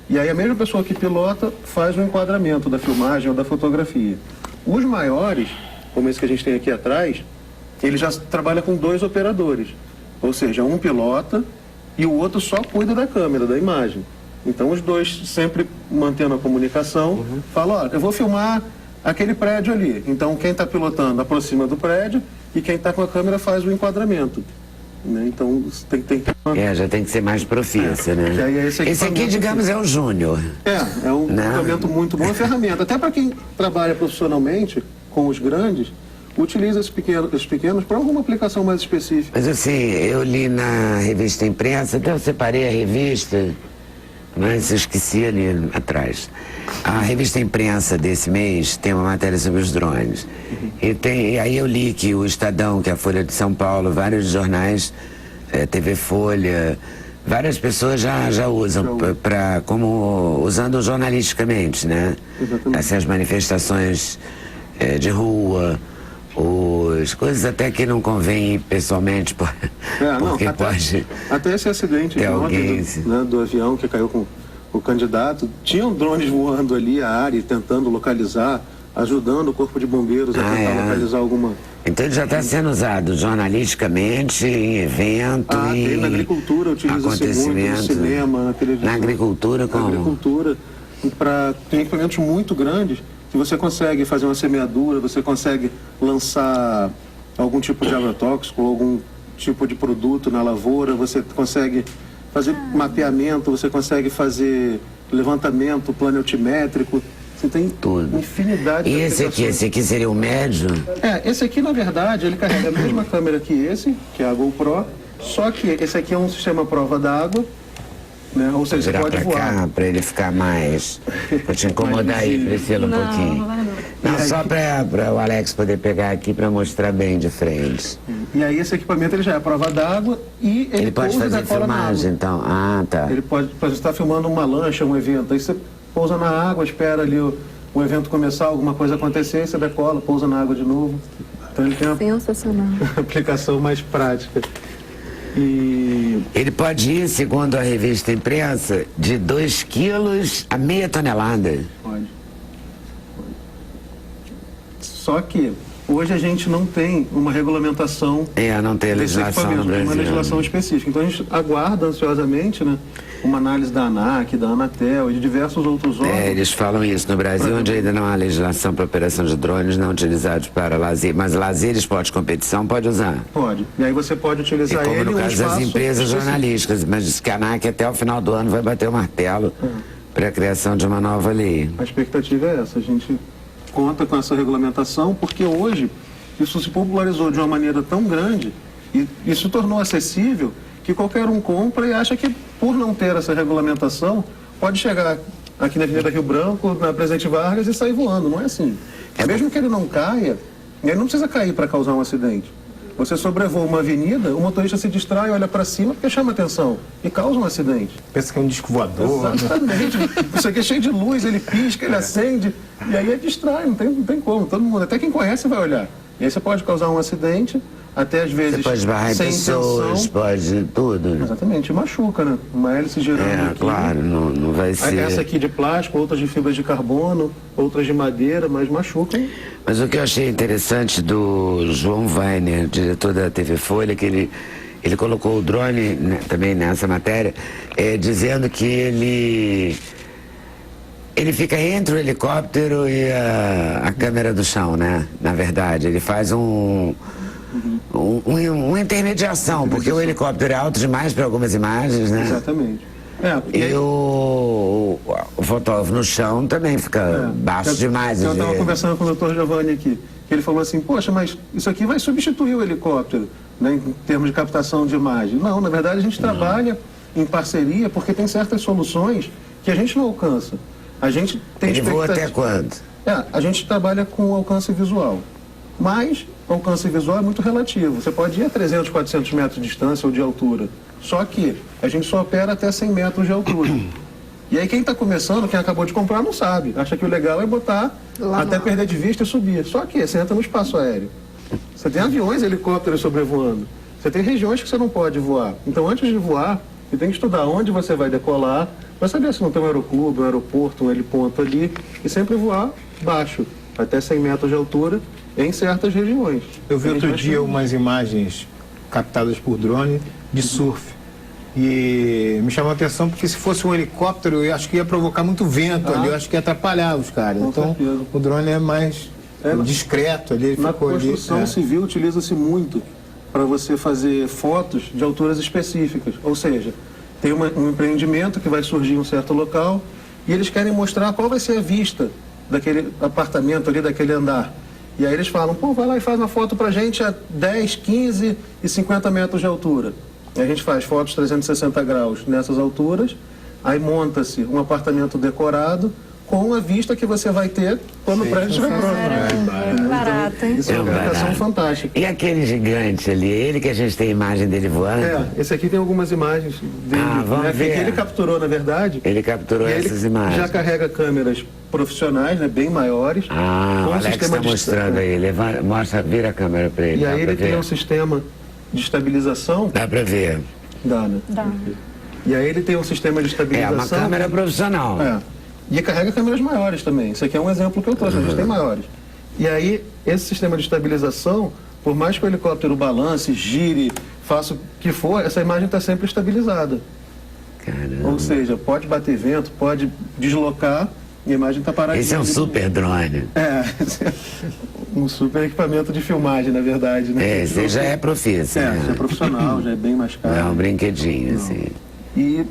e aí a mesma pessoa que pilota faz o enquadramento da filmagem ou da fotografia. Os maiores, como esse que a gente tem aqui atrás, ele já trabalha com 2 operadores. Ou seja, um pilota e o outro só cuida da câmera, da imagem. Então os dois sempre mantendo a comunicação, falam, ó, eu vou filmar aquele prédio ali. Então quem está pilotando aproxima do prédio e quem está com a câmera faz o enquadramento. Né? Então tem que ter uma... Já tem que ser mais profícia, né? Que aí é esse aqui, digamos, é o Júnior. É um equipamento muito bom, uma ferramenta. Até para quem trabalha profissionalmente com os grandes, utiliza esses pequenos para alguma aplicação mais específica. Mas assim, eu li na revista Imprensa, até eu separei a revista, mas eu esqueci ali atrás. A revista Imprensa desse mês tem uma matéria sobre os drones. E aí eu li que o Estadão, que é a Folha de São Paulo, vários jornais, TV Folha, várias pessoas já usam, usando jornalisticamente, né? Essas manifestações de rua, as coisas até que não convém ir pessoalmente, porque pode... Até esse acidente de ontem do avião que caiu com o candidato, tinham drones voando ali a área, tentando localizar, ajudando o corpo de bombeiros a tentar localizar alguma... Então ele já está sendo usado jornalisticamente, em evento e na agricultura utiliza-se muito, no cinema, na televisão. Na agricultura, como? Na agricultura, tem equipamentos muito grandes que você consegue fazer uma semeadura, você consegue lançar algum tipo de agrotóxico, algum tipo de produto na lavoura, você consegue fazer mapeamento, você consegue fazer levantamento, plano altimétrico, você tem tudo. Infinidade de aplicações. Esse aqui seria o médio? Esse aqui, na verdade, ele carrega a mesma câmera que esse, que é a GoPro, só que esse aqui é um sistema prova d'água, né? Ou seja, você pode voar. Para ele ficar mais... Vou te incomodar aí, Priscila, um pouquinho. Não, só para o Alex poder pegar aqui para mostrar bem de frente. E aí esse equipamento ele já é a prova d'água e ele pode fazer filmagem, então. Ah, tá. Ele pode estar filmando uma lancha, um evento. Aí você pousa na água, espera ali o evento começar, alguma coisa acontecer, você decola, pousa na água de novo. Então ele tem uma aplicação mais prática. E ele pode ir, segundo a revista Imprensa, de 2 quilos a meia tonelada. Pode. Só que hoje a gente não tem uma regulamentação. Não tem legislação no Brasil. Uma legislação específica. Então a gente aguarda ansiosamente, né, uma análise da ANAC, da Anatel e de diversos outros órgãos. Eles falam isso no Brasil, onde ainda não há legislação para operação de drones não utilizados para lazer. Mas lazer, esporte de competição, pode usar? Pode. E aí você pode utilizar ele como no caso das empresas jornalísticas. Mas diz que a ANAC até o final do ano vai bater o martelo para a criação de uma nova lei. A expectativa é essa. A gente conta com essa regulamentação porque hoje isso se popularizou de uma maneira tão grande e isso tornou acessível que qualquer um compra e acha que por não ter essa regulamentação pode chegar aqui na Avenida Rio Branco, na Presidente Vargas e sair voando. Não é assim. Mesmo que ele não caia, ele não precisa cair para causar um acidente. Você sobrevoa uma avenida, o motorista se distrai, olha para cima porque chama atenção e causa um acidente. Pensa que é um disco voador. Exatamente. Isso aqui é cheio de luz, ele pisca, ele acende e aí distrai, não tem como. Todo mundo, até quem conhece vai olhar. E aí você pode causar um acidente, até às vezes você pode esbarrar em pessoas, pode tudo. Exatamente, machuca, né? Uma hélice girando aqui. Claro, não vai ser... Essa aqui de plástico, outras de fibra de carbono, outras de madeira, mas machucam. Mas o que eu achei interessante do João Weiner, diretor da TV Folha, que ele colocou o drone, né, também nessa matéria, dizendo que ele fica entre o helicóptero e a câmera do chão, né? Na verdade, ele faz uma intermediação, porque o helicóptero é alto demais para algumas imagens, né? Exatamente. E o fotógrafo no chão também fica baixo demais. Eu estava conversando com o Dr. Giovanni aqui, que ele falou assim, poxa, mas isso aqui vai substituir o helicóptero, né, em termos de captação de imagem. Não, na verdade a gente trabalha em parceria porque tem certas soluções que a gente não alcança. A gente tem Ele voa até quando? A gente trabalha com alcance visual, mas o alcance visual é muito relativo. Você pode ir a 300, 400 metros de distância ou de altura, só que a gente só opera até 100 metros de altura. E aí quem está começando, quem acabou de comprar, não sabe. Acha que o legal é botar Lá até não. perder de vista e subir. Só que você entra no espaço aéreo. Você tem aviões, helicópteros sobrevoando. Você tem regiões que você não pode voar. Então, antes de voar, você tem que estudar onde você vai decolar, para saber se não tem um aeroclube, um aeroporto, um heliponto ali, e sempre voar baixo, até 100 metros de altura, em certas regiões. Eu vi outro Regiões dia que- umas imagens captadas por drone de surf. E me chamou a atenção porque se fosse um helicóptero, eu acho que ia provocar muito vento ali, eu acho que ia atrapalhar os caras. Com Então, certeza. o drone é mais discreto ali, ele Na ficou ali. construção civil utiliza-se muito para você fazer fotos de alturas específicas. Ou seja, tem um empreendimento que vai surgir em um certo local e eles querem mostrar qual vai ser a vista daquele apartamento ali, daquele andar. E aí eles falam, pô, vai lá e faz uma foto pra gente a 10, 15 e 50 metros de altura. E a gente faz fotos 360 graus nessas alturas, aí monta-se um apartamento decorado com a vista que você vai ter quando o prédio estiver pronto. É barato, hein? Isso é uma aplicação barato. fantástica. E aquele gigante ali, ele que a gente tem imagem dele voando? Esse aqui tem algumas imagens dele, Vamos que ver. ele capturou, na verdade. Ele capturou E aí essas ele imagens. já carrega câmeras profissionais, né, bem maiores. O com um Alex sistema está mostrando aí. Mostra, vira a câmera para ele. E dá aí pra ele tem ver? um sistema de estabilização. Dá para ver. Dá, né? Dá. E aí ele tem um sistema de É estabilização. uma câmera profissional. E carrega câmeras maiores também. Isso aqui é um exemplo que eu trouxe, a gente tem maiores. E aí, esse sistema de estabilização, por mais que o helicóptero balance, gire, faça o que for, essa imagem está sempre estabilizada. Caramba. Ou seja, pode bater vento, pode deslocar e a imagem está paradinha. Esse é um super drone. Um super equipamento de filmagem, na verdade, né? Esse já é profissa, já é né? profissional, já é bem mais caro. Não é um brinquedinho, assim. E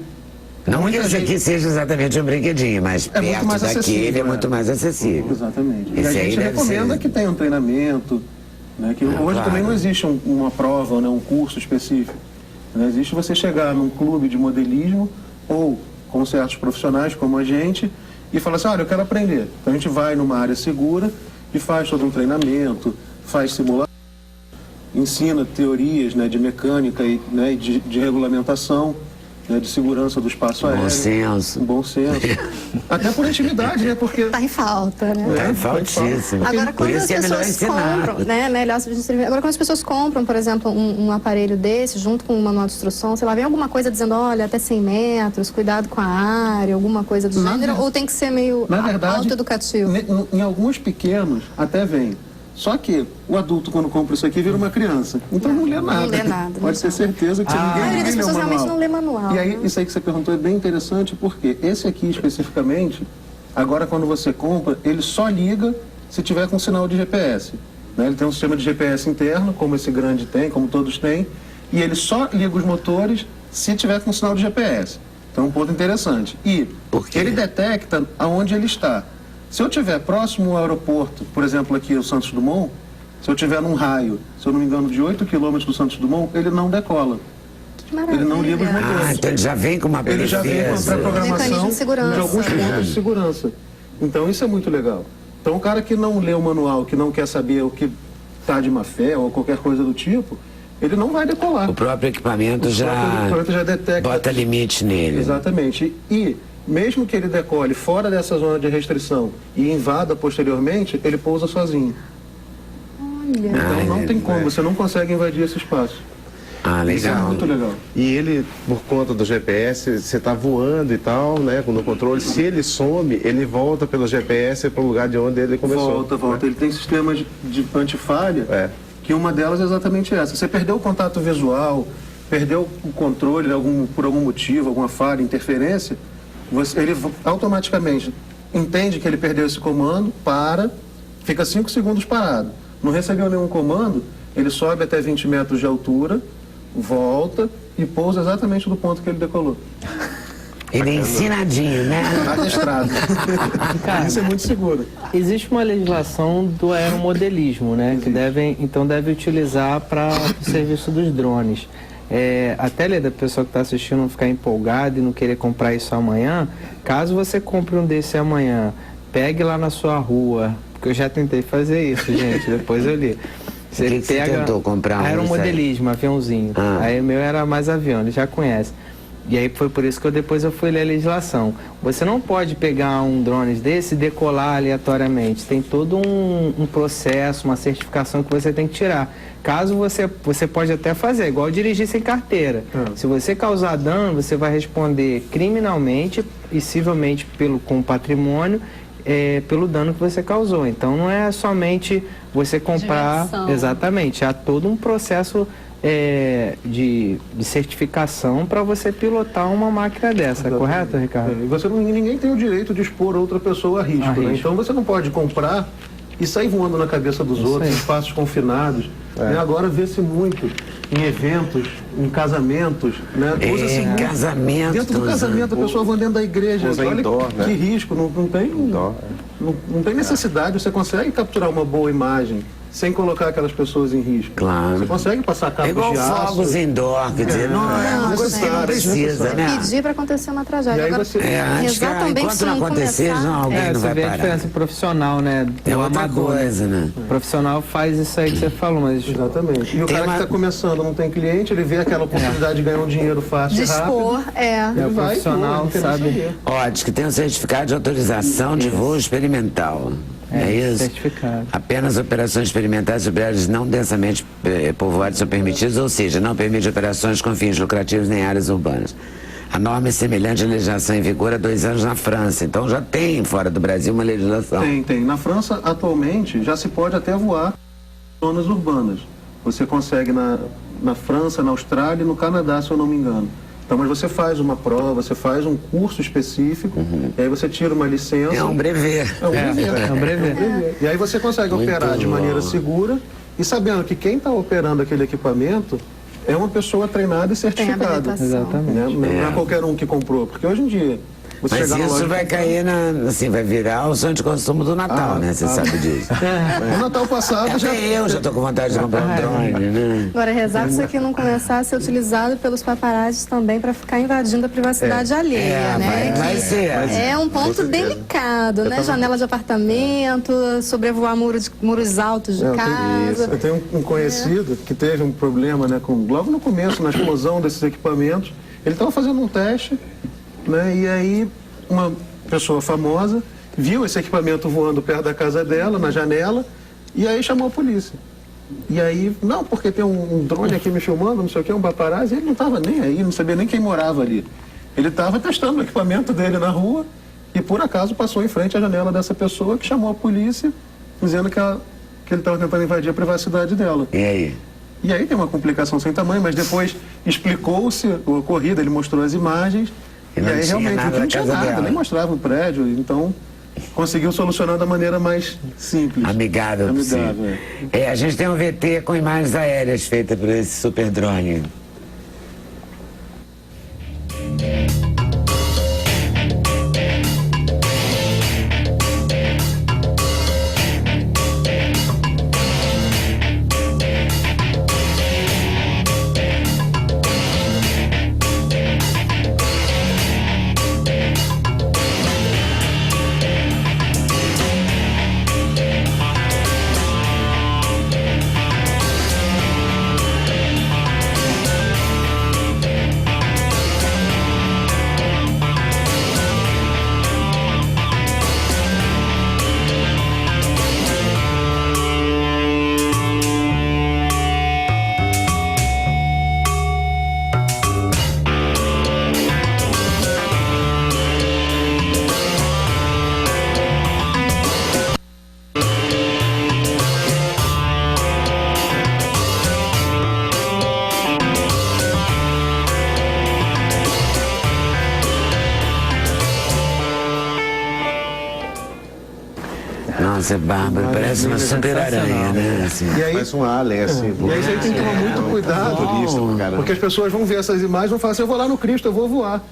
Não que muita esse gente- aqui seja exatamente um brinquedinho, mas É muito perto mais daquele acessível, é muito mais acessível. Exatamente. E Esse a aí gente deve recomenda ser- que tenha um treinamento, né? Que hoje claro. também não existe uma prova, né? Um curso específico. Não existe você chegar num clube de modelismo ou com certos profissionais como a gente e falar assim, olha, eu quero aprender. Então a gente vai numa área segura e faz todo um treinamento, faz simulação, ensina teorias, né, de mecânica e, né, de regulamentação, né, de segurança do espaço aéreo. Bom senso. Um bom senso. Até por intimidade, né? Porque Tá em falta, né? Tá faltíssimo. Agora, Por quando isso as que é melhor pessoas ensinar. compram, né, melhor distribuir. Agora, quando as pessoas compram, por exemplo, um aparelho desse, junto com um manual de instrução, sei lá, vem alguma coisa dizendo, olha, até 100 metros, cuidado com a área, alguma coisa do Na gênero, ver- ou tem que ser meio Na verdade, autoeducativo? em alguns pequenos até vem. Só que o adulto, quando compra isso aqui, vira uma criança. Então não lê nada. lê nada, não Pode ter sabe. certeza que A maioria ninguém das lê o pessoas realmente manual. não lê manual, E aí, né? isso aí que você perguntou é bem interessante, porque esse aqui especificamente, agora quando você compra, ele só liga se tiver com sinal de GPS. Né? Ele tem um sistema de GPS interno, como esse grande tem, como todos têm, e ele só liga os motores se tiver com sinal de GPS. Então é um ponto interessante. E Por quê? ele detecta aonde ele está. Se eu estiver próximo ao aeroporto, por exemplo, aqui o Santos Dumont, se eu estiver num raio, se eu não me engano, de 8 quilômetros do Santos Dumont, ele não decola. Que maravilha. Ele não liga os motores. Então ele já vem com uma Ele já vem com a defesa. pré-programação Mecanismo de segurança. alguns pontos de segurança. Então isso é muito legal. Então o cara que não lê o manual, que não quer saber o que está de má fé ou qualquer coisa do tipo, ele não vai decolar. O próprio equipamento O próprio equipamento já detecta. bota limite nele. Exatamente. E mesmo que ele decole fora dessa zona de restrição e invada posteriormente, ele pousa sozinho. Olha. Então não tem como, você não consegue invadir esse espaço. Ah, Isso é legal. muito legal. E ele, por conta do GPS, você está voando e tal, né, no controle, se ele some, ele volta pelo GPS para o lugar de onde ele começou. Volta. Ele tem sistemas de antifalha, É. que uma delas é exatamente essa. Você perdeu o contato visual, perdeu o controle por algum motivo, alguma falha, interferência, ele automaticamente entende que ele perdeu esse comando, fica 5 segundos parado. Não recebeu nenhum comando, ele sobe até 20 metros de altura, volta e pousa exatamente do ponto que ele decolou. Ele é ensinadinho, né? Adestrado. Isso é muito seguro. Existe uma legislação do aeromodelismo, né? Que deve utilizar para o serviço dos drones. Até da pessoa que está assistindo não ficar empolgada e não querer comprar isso amanhã, caso você compre um desse amanhã, pegue lá na sua rua, porque eu já tentei fazer isso, gente, depois eu li. O que você tentou comprar um aeromodelismo, aviãozinho. Ah. Aí o meu era mais avião, ele já conhece. E aí foi por isso que depois eu fui ler a legislação. Você não pode pegar um drone desse e decolar aleatoriamente. Tem todo um processo, uma certificação que você tem que tirar. Caso você pode até fazer, igual dirigir sem carteira. Se você causar dano, você vai responder criminalmente e civilmente com patrimônio, pelo dano que você causou. Então não é somente você comprar... Diversão. Exatamente, há todo um processo de certificação para você pilotar uma máquina dessa, correto, Ricardo? E ninguém tem o direito de expor outra pessoa a risco, né? Então você não pode comprar e sair voando na cabeça dos outros, em espaços confinados. Né? Agora vê-se muito em eventos, em casamentos, né? Usa-se muito. Casamento. Dentro do casamento, a pessoa vai dentro da igreja. Olha indoor, que né? risco, não tem necessidade. Você consegue capturar uma boa imagem sem colocar aquelas pessoas em risco. Claro. Você consegue passar cabos igual de aço. fogos indoor, quer dizer, não é uma coisa que não precisa, né? Pedir para acontecer uma tragédia. E aí Agora, você- Antes rezar que também enquanto se não acontecer, começar- não, alguém não Você vai vê a parar. diferença profissional, né? É do outra amador. coisa, né? O profissional faz isso aí que você falou, mas... Exatamente. E o Tem cara uma- que está começando, não tem cliente, ele vê aquela oportunidade de ganhar um dinheiro fácil e Dispor, rápido. o Ele vai, profissional pô, não quer nem sabe. saber. Ó, diz que tem um certificado de autorização de voo experimental. É isso? certificado. Apenas operações experimentais sobre áreas não densamente povoadas são permitidas, ou seja, não permite operações com fins lucrativos nem áreas urbanas. A norma é semelhante à legislação em vigor há 2 anos na França. Então já tem fora do Brasil uma legislação. Tem. Na França, atualmente, já se pode até voar em zonas urbanas. Você consegue na França, na Austrália e no Canadá, se eu não me engano. Então, mas você faz uma prova, você faz um curso específico, e aí você tira uma licença. É um brevet. É um brevet. É um brevet. E aí você consegue Muito operar de maneira bom. segura e sabendo que quem está operando aquele equipamento é uma pessoa treinada e certificada. habilitação. Exatamente. Né? Não é qualquer um que comprou, porque hoje em dia você Mas chegar na isso loja vai cair assim, vai virar o sonho de consumo do Natal, né? Você sabe disso. No Natal passado já Até eu já tô com vontade de comprar um drone, né? Agora, rezar para isso aqui não começar a ser utilizado pelos paparazzis também para ficar invadindo a privacidade alheia, né? vai Que ser. É um ponto delicado, né? Janela de apartamento, sobrevoar muros altos de casa. Eu tenho um conhecido que teve um problema, né, logo no começo, na explosão desses equipamentos. Ele estava fazendo um teste, né, e aí uma pessoa famosa viu esse equipamento voando perto da casa dela, na janela, e aí chamou a polícia. E aí, não, porque tem um drone aqui me filmando, não sei o que, um paparazzi, e ele não estava nem aí, não sabia nem quem morava ali. Ele estava testando o equipamento dele na rua e por acaso passou em frente à janela dessa pessoa que chamou a polícia, dizendo que ele estava tentando invadir a privacidade dela. E aí? E aí tem uma complicação sem tamanho, mas depois explicou-se o ocorrido, ele mostrou as imagens, E e não aí tinha realmente nada não na tinha casa nada, dela. nem mostrava o prédio, então conseguiu solucionar da maneira mais simples. Amigável possível. A gente tem um VT com imagens aéreas feitas por esse super drone. Nossa, é bárbaro, parece uma super aranha, né? Assim. E aí, Parece um alien, assim. e aí você tem que tomar muito cuidado, porque as pessoas vão ver essas imagens e vão falar assim, eu vou lá no Cristo, eu vou voar.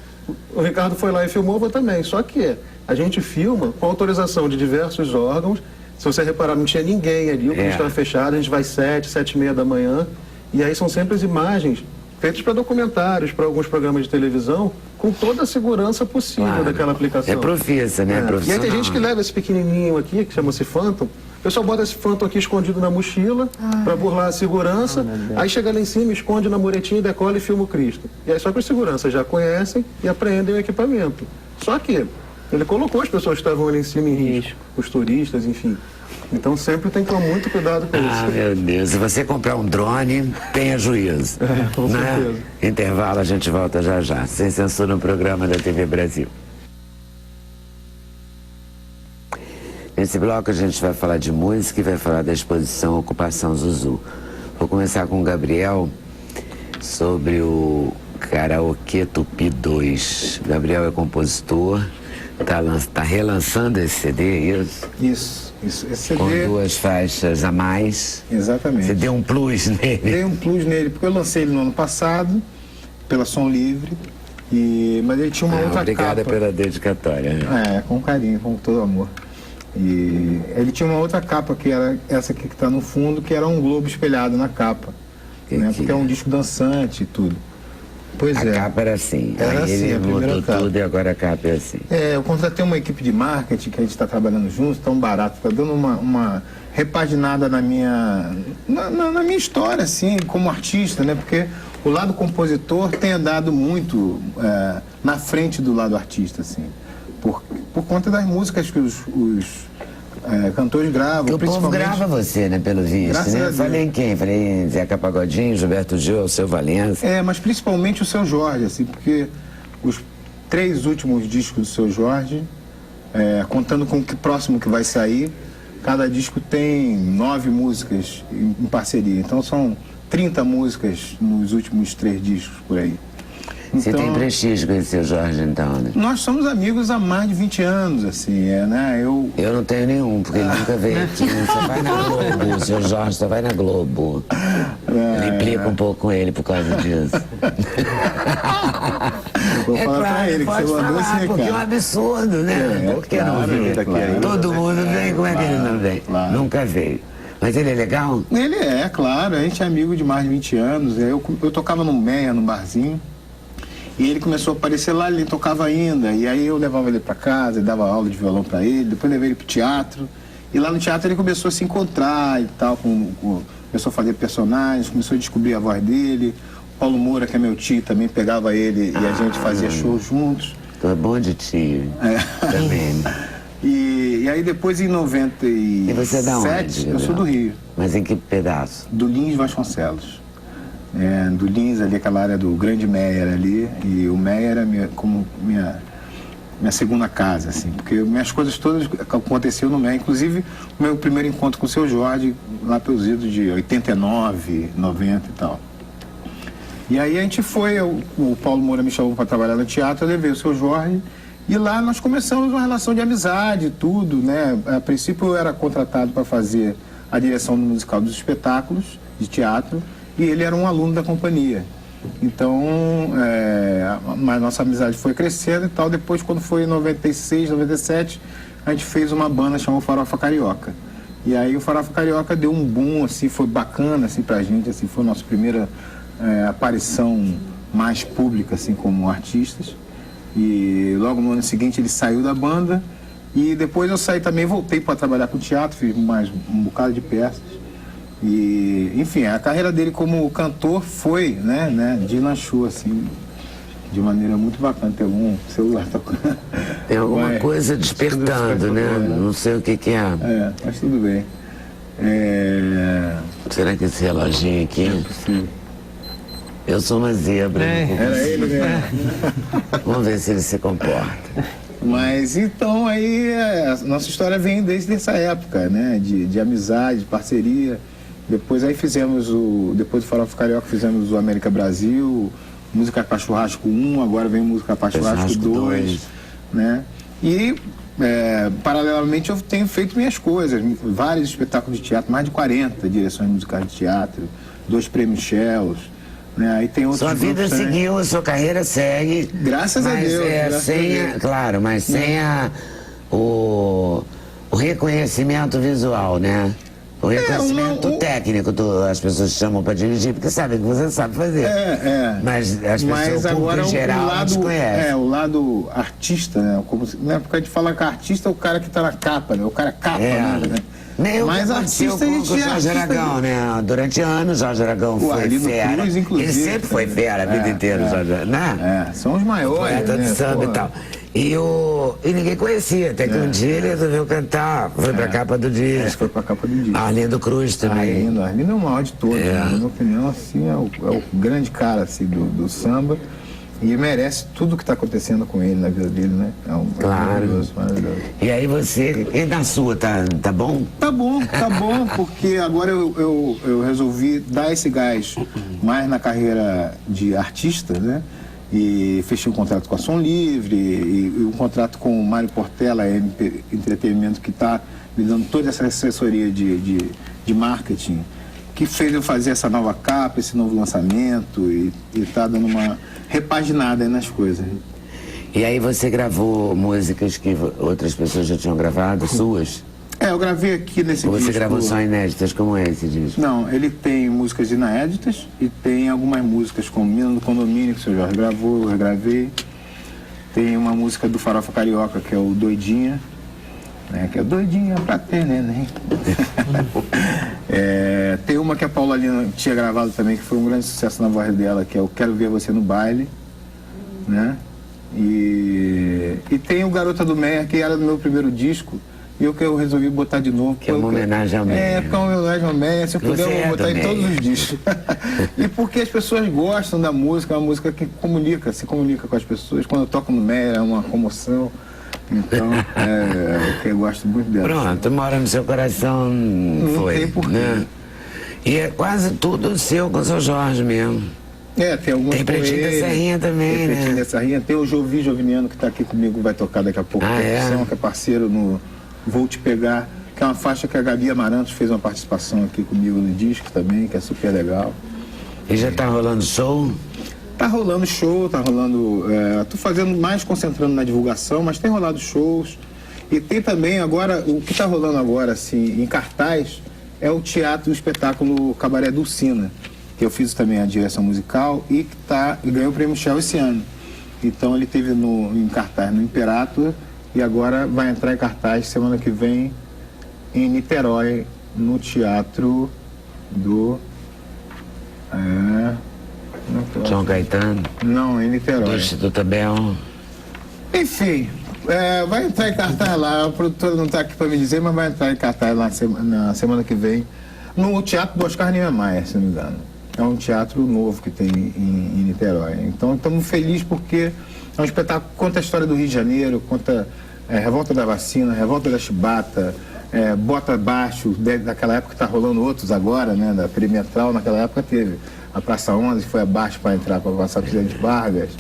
O Ricardo foi lá e filmou, eu vou também. Só que a gente filma com autorização de diversos órgãos. Se você reparar, não tinha ninguém ali, o Cristo estava fechado, a gente vai 7h30 da manhã. E aí são sempre as imagens feitas para documentários, para alguns programas de televisão, com toda a segurança possível daquela aplicação. É profissa, né? E aí tem Profissional. gente que leva esse pequenininho aqui, que chama-se Phantom, O pessoal bota esse Phantom aqui escondido na mochila para burlar a segurança, aí chega lá em cima, esconde na muretinha, decola e filma o Cristo. E aí só que os seguranças já conhecem e apreendem o equipamento. Só que ele colocou as pessoas que estavam ali em cima em risco, os turistas, enfim. Então sempre tem que tomar muito cuidado com isso. Meu Deus, se você comprar um drone, tenha juízo. Com certeza. Intervalo, a gente volta já já. Sem Censura no programa da TV Brasil. Nesse bloco a gente vai falar de música e vai falar da exposição Ocupação Zuzu. Vou começar com o Gabriel sobre o Karaokê Tupi 2. O Gabriel é compositor, tá relançando esse CD, isso? Isso. Esse CD... Com 2 faixas a mais. Exatamente. Você deu um plus nele? Dei um plus nele, porque eu lancei ele no ano passado, pela Som Livre, mas ele tinha uma outra obrigada capa. pela dedicatória. Né? Com carinho, com todo amor. E ele tinha uma outra capa, que era essa aqui que está no fundo, que era um globo espelhado na capa. Né? Porque é um disco dançante e tudo. Pois a capa era assim. Era aí assim, ele a primeira mudou capa. tudo e agora a capa é assim. Eu contratei uma equipe de marketing que a gente está trabalhando juntos, tão barato, está dando uma repaginada na minha história, assim, como artista, né? Porque o lado compositor tem andado muito na frente do lado artista, assim. Por conta das músicas que os cantores gravam, o povo grava você, né, pelo visto, Graças a né? Deus. Falei em quem? Falei em Zeca Pagodinho, Gilberto Gil, Alceu Valença. Mas principalmente o Seu Jorge, assim, porque os 3 últimos discos do Seu Jorge, contando com o próximo que vai sair, cada disco tem 9 músicas em parceria. Então são 30 músicas nos últimos 3 discos por aí. Você Então, tem prestígio com esse seu Jorge, então, né? nós somos amigos há mais de 20 anos, assim, né? Eu não tenho nenhum, porque ele nunca veio aqui, só vai na Globo, o seu Jorge só vai na Globo. Eu implico um pouco com ele por causa disso. Vou falar pra ele que pode você mandou falar, esse porque é um recado. absurdo, né? Por que não veio? Todo mundo vem, como é que ele não vem? Claro. Nunca veio. Mas ele é legal? Ele claro, a gente é amigo de mais de 20 anos. Eu tocava no Meia, num barzinho, e ele começou a aparecer lá, ele tocava ainda. E aí eu levava ele para casa, dava aula de violão para ele, depois levei ele pro teatro. E lá no teatro ele começou a se encontrar e tal, começou a fazer personagens, começou a descobrir a voz dele. O Paulo Moura, que é meu tio, também pegava ele e a gente fazia shows juntos. Tu é bom de tio. Também. E aí depois em 97... E você é da onde? Eu sou do Rio. Mas em que pedaço? Do Lins Vasconcelos. Do Lins, ali, aquela área do Grande Meyer ali. E o Meyer era minha segunda casa, assim. Porque minhas coisas todas aconteceram no Meyer. Inclusive, o meu primeiro encontro com o Seu Jorge, lá pelos idos de 89, 90 e tal. E aí a gente foi, o Paulo Moura me chamou para trabalhar no teatro, eu levei o Seu Jorge. E lá nós começamos uma relação de amizade e tudo, né? A princípio eu era contratado para fazer a direção do musical dos espetáculos de teatro e ele era um aluno da companhia. Então, a nossa amizade foi crescendo e tal. Depois, quando foi em 96, 97, a gente fez uma banda chamada Farofa Carioca. E aí o Farofa Carioca deu um boom, assim, foi bacana, assim, pra gente, assim, foi a nossa primeira aparição mais pública, assim, como artistas. E logo no ano seguinte ele saiu da banda e depois eu saí também, voltei para trabalhar com teatro, fiz mais um bocado de peças. E, enfim, a carreira dele como cantor foi, né, deslanchou, assim, de maneira muito bacana. Tem algum celular tocando. Tem alguma coisa despertando, né? Não sei o que é. Mas tudo bem. Será que esse reloginho aqui? É possível. Eu sou uma zebra. Era ele mesmo. Vamos ver se ele se comporta. Mas então aí a nossa história vem desde essa época, né? De amizade, de parceria. Depois aí depois do Farofa Carioca fizemos o América Brasil, Música para Churrasco 1, agora vem Música para Churrasco 2, né? E paralelamente eu tenho feito minhas coisas, vários espetáculos de teatro, mais de 40 direções musicais de teatro, 2 prêmios Shells. Aí tem outros sua vida também. seguiu, sua carreira segue. Graças a Deus. Claro, mas sem o reconhecimento visual, né? O reconhecimento técnico, as pessoas te chamam para dirigir, porque sabem que você sabe fazer. Mas as pessoas, o público em geral, não te conhece. O lado artista, né? Porque a gente fala que artista é o cara que está na capa, né? O cara capa, né? Nem Mas o que aconteceu artista, a gente com o é Jorge artista. Durante né? Durante anos, Jorge Aragão foi Arlindo fera. Cruz, inclusive. Ele sempre foi fera a vida inteira, Jorge, né? São os maiores, Poeta né? de samba Pô. e tal. E ninguém conhecia, até que um dia ele resolveu cantar, foi pra capa do disco. Foi pra capa do disco. Arlindo Cruz também. Arlindo é o maior de todos, na minha opinião, assim, é o grande cara assim, do samba. E merece tudo que está acontecendo com ele na vida dele, né? Claro. Maravilhoso. E aí você, e na sua, tá bom? Tá bom, porque agora eu resolvi dar esse gás mais na carreira de artista, né? E fechei um contrato com a Som Livre e um contrato com o Mário Portela, MP Entretenimento, que está me dando toda essa assessoria de marketing, que fez eu fazer essa nova capa, esse novo lançamento e está dando uma repaginada aí nas coisas. E aí você gravou músicas que outras pessoas já tinham gravado, suas? Eu gravei aqui nesse Ou você disco. gravou só inéditas como esse disco? Não, ele tem músicas inéditas e tem algumas músicas como Mina do Condomínio, que o seu Jorge gravou, eu regravei. Tem uma música do Farofa Carioca, que é o Doidinha, né, que é Doidinha pra ter neném. Tem uma que a Paula Lina tinha gravado também, que foi um grande sucesso na voz dela, que é o Quero Ver Você no Baile, né? E tem o Garota do Meia, que era do meu primeiro disco, e eu resolvi botar de novo. Que é uma homenagem ao Meia. Porque é uma homenagem ao Meia, se eu puder eu vou botar em todos os discos. E porque as pessoas gostam da música, é uma música que se comunica com as pessoas. Quando eu toco no Meia é uma comoção. Então, eu gosto muito dela. Pronto, mora no seu coração, Não foi, tem porquê. né? E é quase tudo seu com o seu Jorge mesmo. Tem algumas Tem Pretinho da Serrinha também, tem né? Pretinho da Serrinha. Tem o Joviniano que está aqui comigo, vai tocar daqui a pouco. Que é parceiro no Vou Te Pegar, que é uma faixa que a Gabi Amarantos fez uma participação aqui comigo no disco também, que é super legal. E já tá rolando show? Tá rolando show, tá rolando... tô fazendo mais, concentrando na divulgação, mas tem rolado shows. E tem também agora, o que tá rolando agora, assim, em cartaz, é o teatro, o espetáculo Cabaré Dulcina, que eu fiz também a direção musical e que ganhou o Prêmio Shell esse ano. Então ele teve em cartaz no Imperator e agora vai entrar em cartaz semana que vem em Niterói, no teatro do... João Caetano? Não, em Niterói. Do Instituto Abel? Enfim, vai entrar em cartaz lá. A produtora não está aqui para me dizer, mas vai entrar em cartaz lá na semana que vem, no Teatro do Oscar Niemeyer, se não me engano. É um teatro novo que tem em Niterói. Então estamos felizes porque é um espetáculo que conta a história do Rio de Janeiro, conta Revolta da Vacina, Revolta da Chibata, Bota Abaixo, daquela época está rolando outros agora, né, da Perimetral. Naquela época teve a Praça 11, foi abaixo para entrar para passar Presidente Vargas.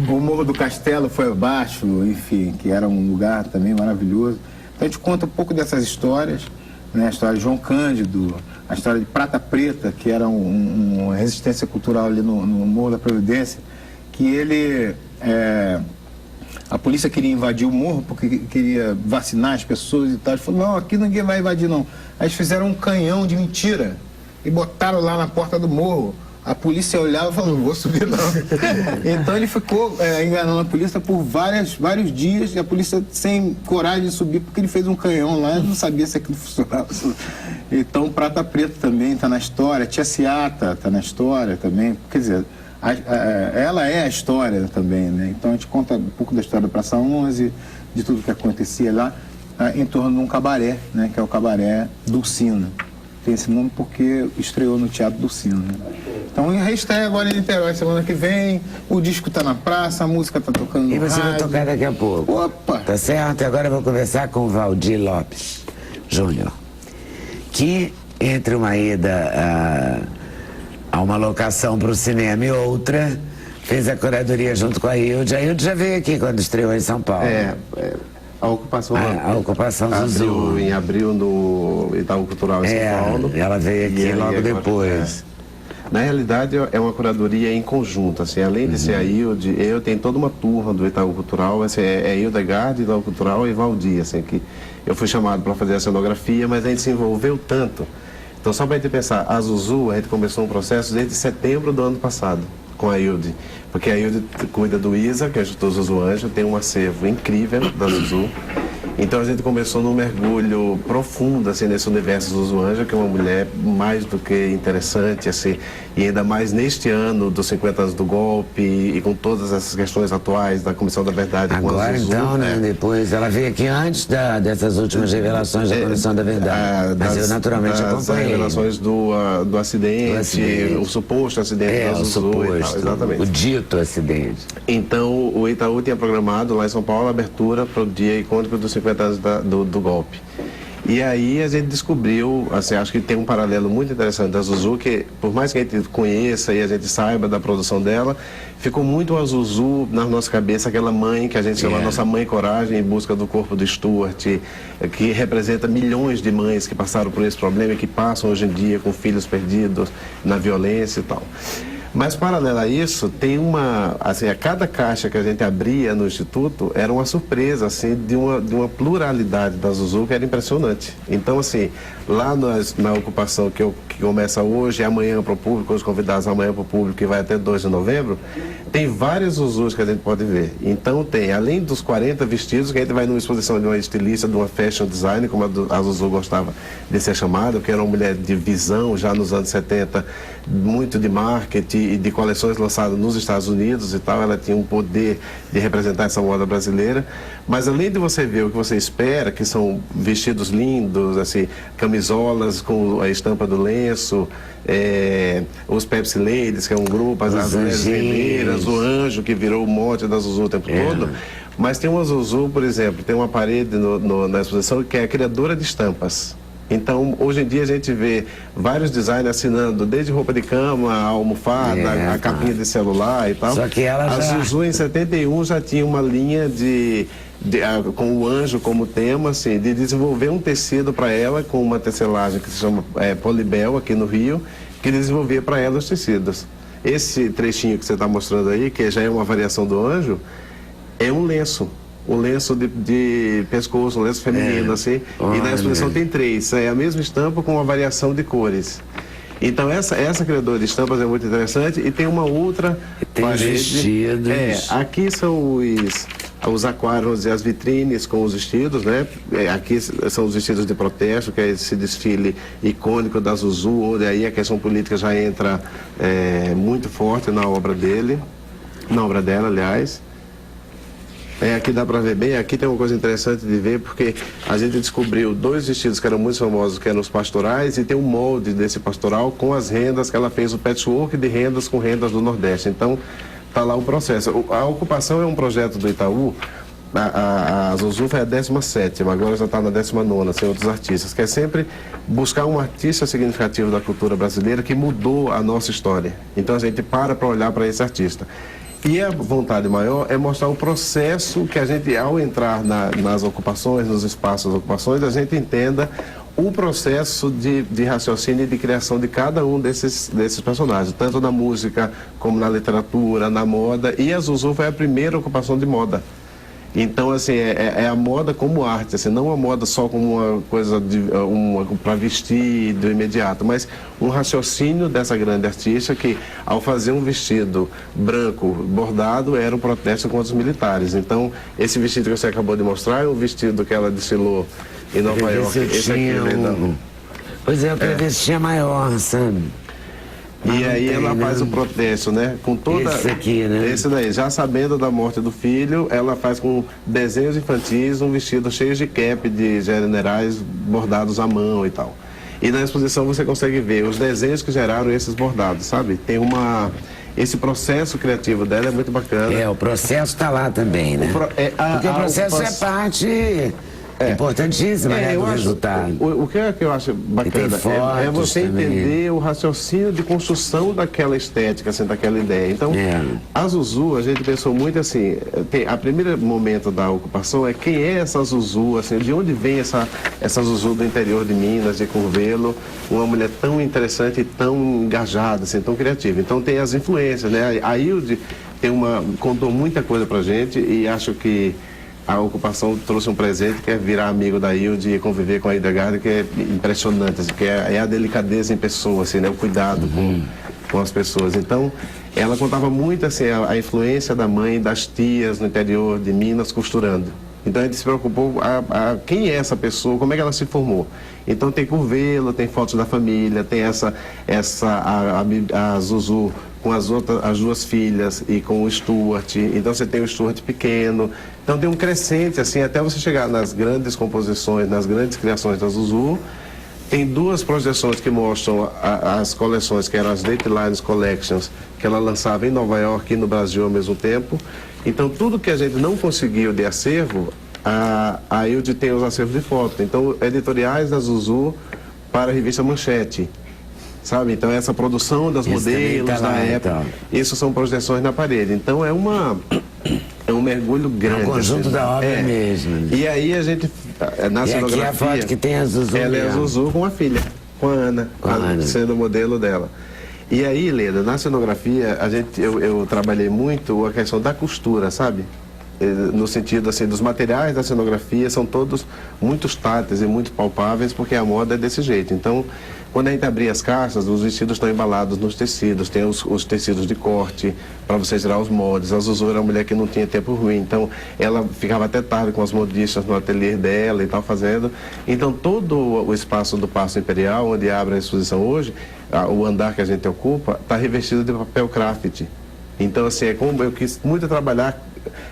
O Morro do Castelo foi abaixo, enfim, que era um lugar também maravilhoso. Então a gente conta um pouco dessas histórias, né, a história de João Cândido, a história de Prata Preta, que era uma resistência cultural ali no Morro da Providência, que ele... a polícia queria invadir o morro porque queria vacinar as pessoas e tal. Ele falou, não, aqui ninguém vai invadir não. Aí eles fizeram um canhão de mentira e botaram lá na porta do morro. A polícia olhava e falou, não vou subir não. Então ele ficou enganando a polícia por vários dias e a polícia sem coragem de subir porque ele fez um canhão lá e não sabia se aquilo funcionava. Então Prata Preta também está na história, Tia Ciata está na história também. Quer dizer, ela é a história também, né? Então a gente conta um pouco da história da Praça 11, de tudo que acontecia lá, em torno de um cabaré, né? Que é o Cabaré Dulcina. Tem esse nome porque estreou no Teatro Dulcina, né? Então a reestreia agora em Niterói semana que vem, o disco tá na praça, a música tá tocando no E você vai rádio. tocar daqui a pouco. Opa! Tá certo? E agora eu vou conversar com o Valdir Lopes Júnior, que entre uma ida a uma locação para o cinema e outra, fez a curadoria junto com a Hilde. A Hilde já veio aqui quando estreou em São Paulo. A ocupação, a ocupação Zuzu. Em abril no Itaú Cultural em São Paulo. Ela veio aqui logo depois. Na realidade, é uma curadoria em conjunto, assim, além de ser a Hilde, eu tenho toda uma turma do Itaú Cultural, assim, é Hildegard, Itaú Cultural e Valdir, assim, que eu fui chamado para fazer a cenografia, mas a gente se envolveu tanto. Então, só para a gente pensar, a Zuzu, a gente começou um processo desde setembro do ano passado, com a Hilde, porque a Hilde cuida do ISA, que é o Instituto Zuzu Anjo, tem um acervo incrível da Zuzu, Então a gente começou num mergulho profundo assim, nesse universo Zuzu Ângela, que é uma mulher mais do que interessante, assim, e ainda mais neste ano dos 50 anos do golpe e com todas essas questões atuais da Comissão da Verdade. Agora Zuzu, então, né? Depois ela veio aqui antes dessas últimas revelações da Comissão da Verdade. Mas eu naturalmente acompanhei. As revelações do acidente, o suposto acidente da Zuzu e tal, exatamente. O dito acidente. Então o Itaú tinha programado lá em São Paulo a abertura para o dia icônico dos 50 anos do golpe. E aí a gente descobriu, assim, acho que tem um paralelo muito interessante da Zuzu, que por mais que a gente conheça e a gente saiba da produção dela, ficou muito a Zuzu na nossa cabeça, aquela mãe que a gente chama nossa mãe coragem em busca do corpo do Stuart, que representa milhões de mães que passaram por esse problema e que passam hoje em dia com filhos perdidos na violência e tal. Mas, paralelo a isso, tem assim, a cada caixa que a gente abria no Instituto era uma surpresa, assim, de uma pluralidade da Zuzu que era impressionante. Então, assim, lá na ocupação que começa hoje, amanhã para o público, os convidados amanhã para o público, que vai até 2 de novembro, tem várias Zuzus que a gente pode ver. Então, tem, além dos 40 vestidos, que a gente vai numa exposição de uma estilista, de uma fashion design, como a Zuzu gostava de ser chamada, que era uma mulher de visão, já nos anos 70, muito de marketing e de coleções lançadas nos Estados Unidos e tal, ela tinha um poder de representar essa moda brasileira. Mas além de você ver o que você espera, que são vestidos lindos, assim, camisolas com a estampa do lenço, os Pepsi Ladies, que é um grupo, as mulheres vermelhas, o anjo, que virou o mote da Zuzu o tempo todo. Mas tem uma Zuzu, por exemplo, tem uma parede na exposição que é a criadora de estampas. Então, hoje em dia a gente vê vários designers assinando desde roupa de cama, a almofada, a capinha de celular e tal. Só que ela a Zuzu em 71 já tinha uma linha com o anjo como tema, assim, de desenvolver um tecido para ela com uma tecelagem que se chama Polibel aqui no Rio, que desenvolvia para ela os tecidos. Esse trechinho que você está mostrando aí, que já é uma variação do anjo, é um lenço. Um lenço de pescoço, um lenço feminino, assim. E na exposição tem 3. É a mesma estampa com uma variação de cores. Então essa criadora de estampas é muito interessante. E tem uma outra parede. Vestidos. Aqui são os aquários e as vitrines com os vestidos, né? Aqui são os vestidos de protesto, que é esse desfile icônico da Zuzu, onde aí a questão política já entra muito forte na obra dela, aliás. Aqui dá para ver bem, aqui tem uma coisa interessante de ver, porque a gente descobriu 2 vestidos que eram muito famosos, que eram os pastorais, e tem um molde desse pastoral com as rendas que ela fez, o patchwork de rendas com rendas do Nordeste. Então, está lá o processo. A ocupação é um projeto do Itaú, a Zuzu foi a 17ª, agora já está na 19ª, sem outros artistas, que é sempre buscar um artista significativo da cultura brasileira que mudou a nossa história. Então, a gente para olhar para esse artista. E a vontade maior é mostrar o processo que a gente, ao entrar nas ocupações, nos espaços das ocupações, a gente entenda o processo de raciocínio e de criação de cada um desses personagens, tanto na música como na literatura, na moda. E a Zuzu foi a primeira ocupação de moda. Então, assim, é a moda como arte, assim, não a moda só como uma coisa para vestir do imediato, mas um raciocínio dessa grande artista que, ao fazer um vestido branco bordado, era um protesto contra os militares. Então, esse vestido que você acabou de mostrar é um vestido que ela desfilou em Nova York. Esse aqui, Pois é, eu queria ver se tinha maior, sabe? E aí ela faz o protesto, né? Com toda... Esse aqui, né? Esse daí. Já sabendo da morte do filho, ela faz com desenhos infantis um vestido cheio de cap de generais bordados à mão e tal. E na exposição você consegue ver os desenhos que geraram esses bordados, sabe? Tem esse processo criativo dela é muito bacana. O processo está lá também, né? Porque o processo é parte... importantíssima, né, do resultado. O que eu acho bacana é você entender o raciocínio de construção daquela estética, assim, daquela ideia. Então, a Zuzu, a gente pensou muito assim, a primeiro momento da ocupação é quem é essa Zuzu, assim, de onde vem essa Zuzu do interior de Minas, de Curvelo, uma mulher tão interessante e tão engajada, assim, tão criativa. Então tem as influências, né? A Hilde contou muita coisa pra gente e acho que a ocupação trouxe um presente que é virar amigo da Hilde e conviver com a Hildegard, que é impressionante, assim, que é a delicadeza em pessoa, assim, né? O cuidado com as pessoas. Então, ela contava muito assim, a influência da mãe, das tias no interior de Minas costurando. Então a gente se preocupou quem é essa pessoa, como é que ela se formou. Então tem curvelo, tem fotos da família, tem a Zuzu com as duas filhas e com o Stuart. Então você tem o Stuart pequeno. Então tem um crescente, assim, até você chegar nas grandes composições, nas grandes criações da Zuzu. Tem 2 projeções que mostram as coleções, que eram as Datelines Collections, que ela lançava em Nova York e no Brasil ao mesmo tempo. Então, tudo que a gente não conseguiu de acervo, a Hilde tem os acervos de foto. Então, editoriais da Zuzu para a revista Manchete, sabe? Então, essa produção das modelos da época, isso são projeções na parede. Então, é um mergulho grande. É um conjunto da obra mesmo. E aí a gente, na cenografia... Aqui é a foto que tem a Zuzu. Ela é a Zuzu com a filha, com a Ana, sendo o modelo dela. E aí, Leda, na cenografia, eu trabalhei muito a questão da costura, sabe? No sentido, assim, dos materiais da cenografia são todos muito táteis e muito palpáveis, porque a moda é desse jeito. Então, quando a gente abria as caixas, os vestidos estão embalados nos tecidos, tem os tecidos de corte, para você tirar os moldes. A Zuzu era uma mulher que não tinha tempo ruim, então ela ficava até tarde com as modistas no ateliê dela e tal, fazendo. Então, todo o espaço do Paço Imperial, onde abre a exposição hoje, o andar que a gente ocupa, está revestido de papel craft. Então, assim, é como eu quis muito trabalhar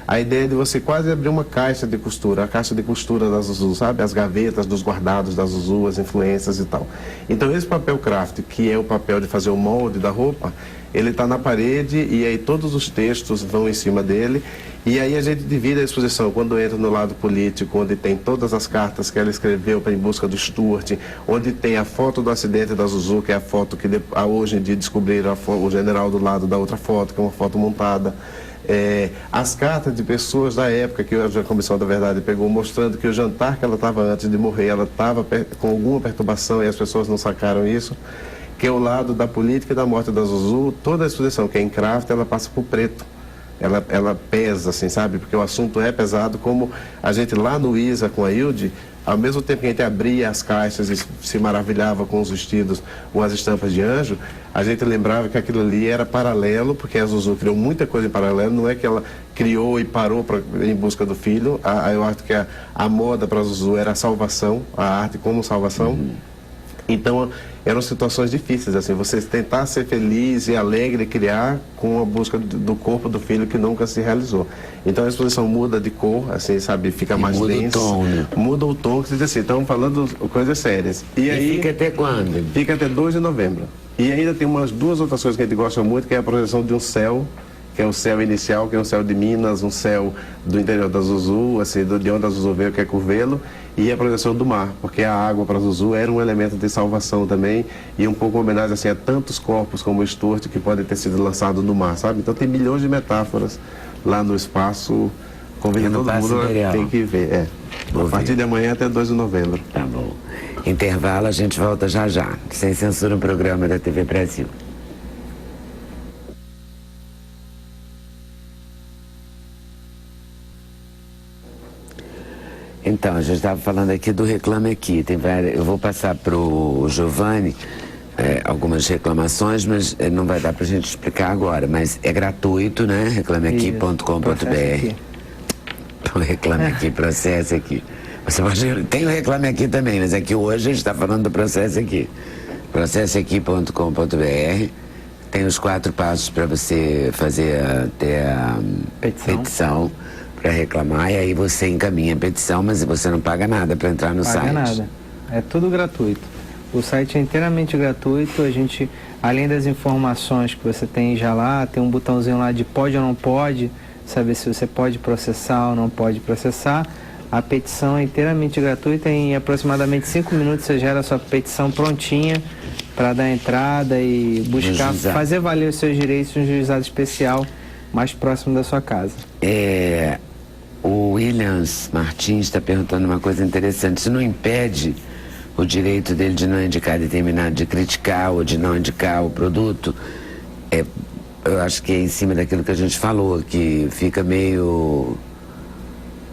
a ideia de você quase abrir uma caixa de costura, a caixa de costura da Zuzu, sabe? As gavetas dos guardados da Zuzu, as influências e tal. Então, esse papel craft, que é o papel de fazer o molde da roupa, ele está na parede e aí todos os textos vão em cima dele. E aí a gente divide a exposição quando entra no lado político, onde tem todas as cartas que ela escreveu para em busca do Stuart, onde tem a foto do acidente da Zuzu, que é a foto que hoje em dia descobriram o general do lado da outra foto, que é uma foto montada. As cartas de pessoas da época que a Comissão da Verdade pegou, mostrando que o jantar que ela estava antes de morrer, ela estava com alguma perturbação e as pessoas não sacaram isso, que é o lado da política e da morte da Zuzu. Toda a exposição que é em craft, ela passa por preto. Ela pesa, assim, sabe? Porque o assunto é pesado, como a gente lá no ISA com a Hilde, ao mesmo tempo que a gente abria as caixas e se maravilhava com os vestidos ou as estampas de anjo, a gente lembrava que aquilo ali era paralelo, porque a Zuzu criou muita coisa em paralelo, não é que ela criou e parou em busca do filho. Eu acho que a moda para a Zuzu era a salvação, a arte como salvação. Então, eram situações difíceis, assim, você tentar ser feliz e alegre e criar com a busca do corpo do filho que nunca se realizou. Então a exposição muda de cor, assim, sabe, fica mais densa. Muda o tom, né? Muda o tom, que você diz assim, estamos falando coisas sérias. E aí, fica até quando? Fica até 2 de novembro. E ainda tem umas 2 outras coisas que a gente gosta muito, que é a projeção de um céu, que é o céu inicial, que é um céu de Minas, um céu do interior da Zuzu, assim, de onde a Zuzu veio, que é Curvelo, e a projeção do mar, porque a água para a Zuzu era um elemento de salvação também, e um pouco homenagem assim, a tantos corpos como o Stuart que podem ter sido lançados no mar, sabe? Então tem milhões de metáforas lá no espaço, convidando todo mundo, tem que ver. A partir de amanhã até 2 de novembro. Tá bom. Intervalo, a gente volta já já, sem censura, um programa da TV Brasil. Então, a gente estava falando aqui do Reclame Aqui. Eu vou passar para o Giovanni algumas reclamações, mas não vai dar para a gente explicar agora. Mas é gratuito, né? reclameaqui.com.br. Então, Reclame Aqui, Processe Aqui. Você pode... Tem o Reclame Aqui também, mas aqui hoje a gente está falando do Processe Aqui. processeaqui.com.br. Tem os 4 passos para você fazer ter a petição para reclamar, e aí você encaminha a petição, mas você não paga nada para entrar no site. Não paga nada, é tudo gratuito. O site é inteiramente gratuito, a gente, além das informações que você tem já lá, tem um botãozinho lá de pode ou não pode, saber se você pode processar ou não pode processar. A petição é inteiramente gratuita, em aproximadamente 5 minutos você gera a sua petição prontinha para dar entrada e buscar fazer valer os seus direitos em um juizado especial mais próximo da sua casa. O Williams Martins está perguntando uma coisa interessante. Se não impede o direito dele de não indicar determinado, de criticar ou de não indicar o produto, eu acho que é em cima daquilo que a gente falou, que fica meio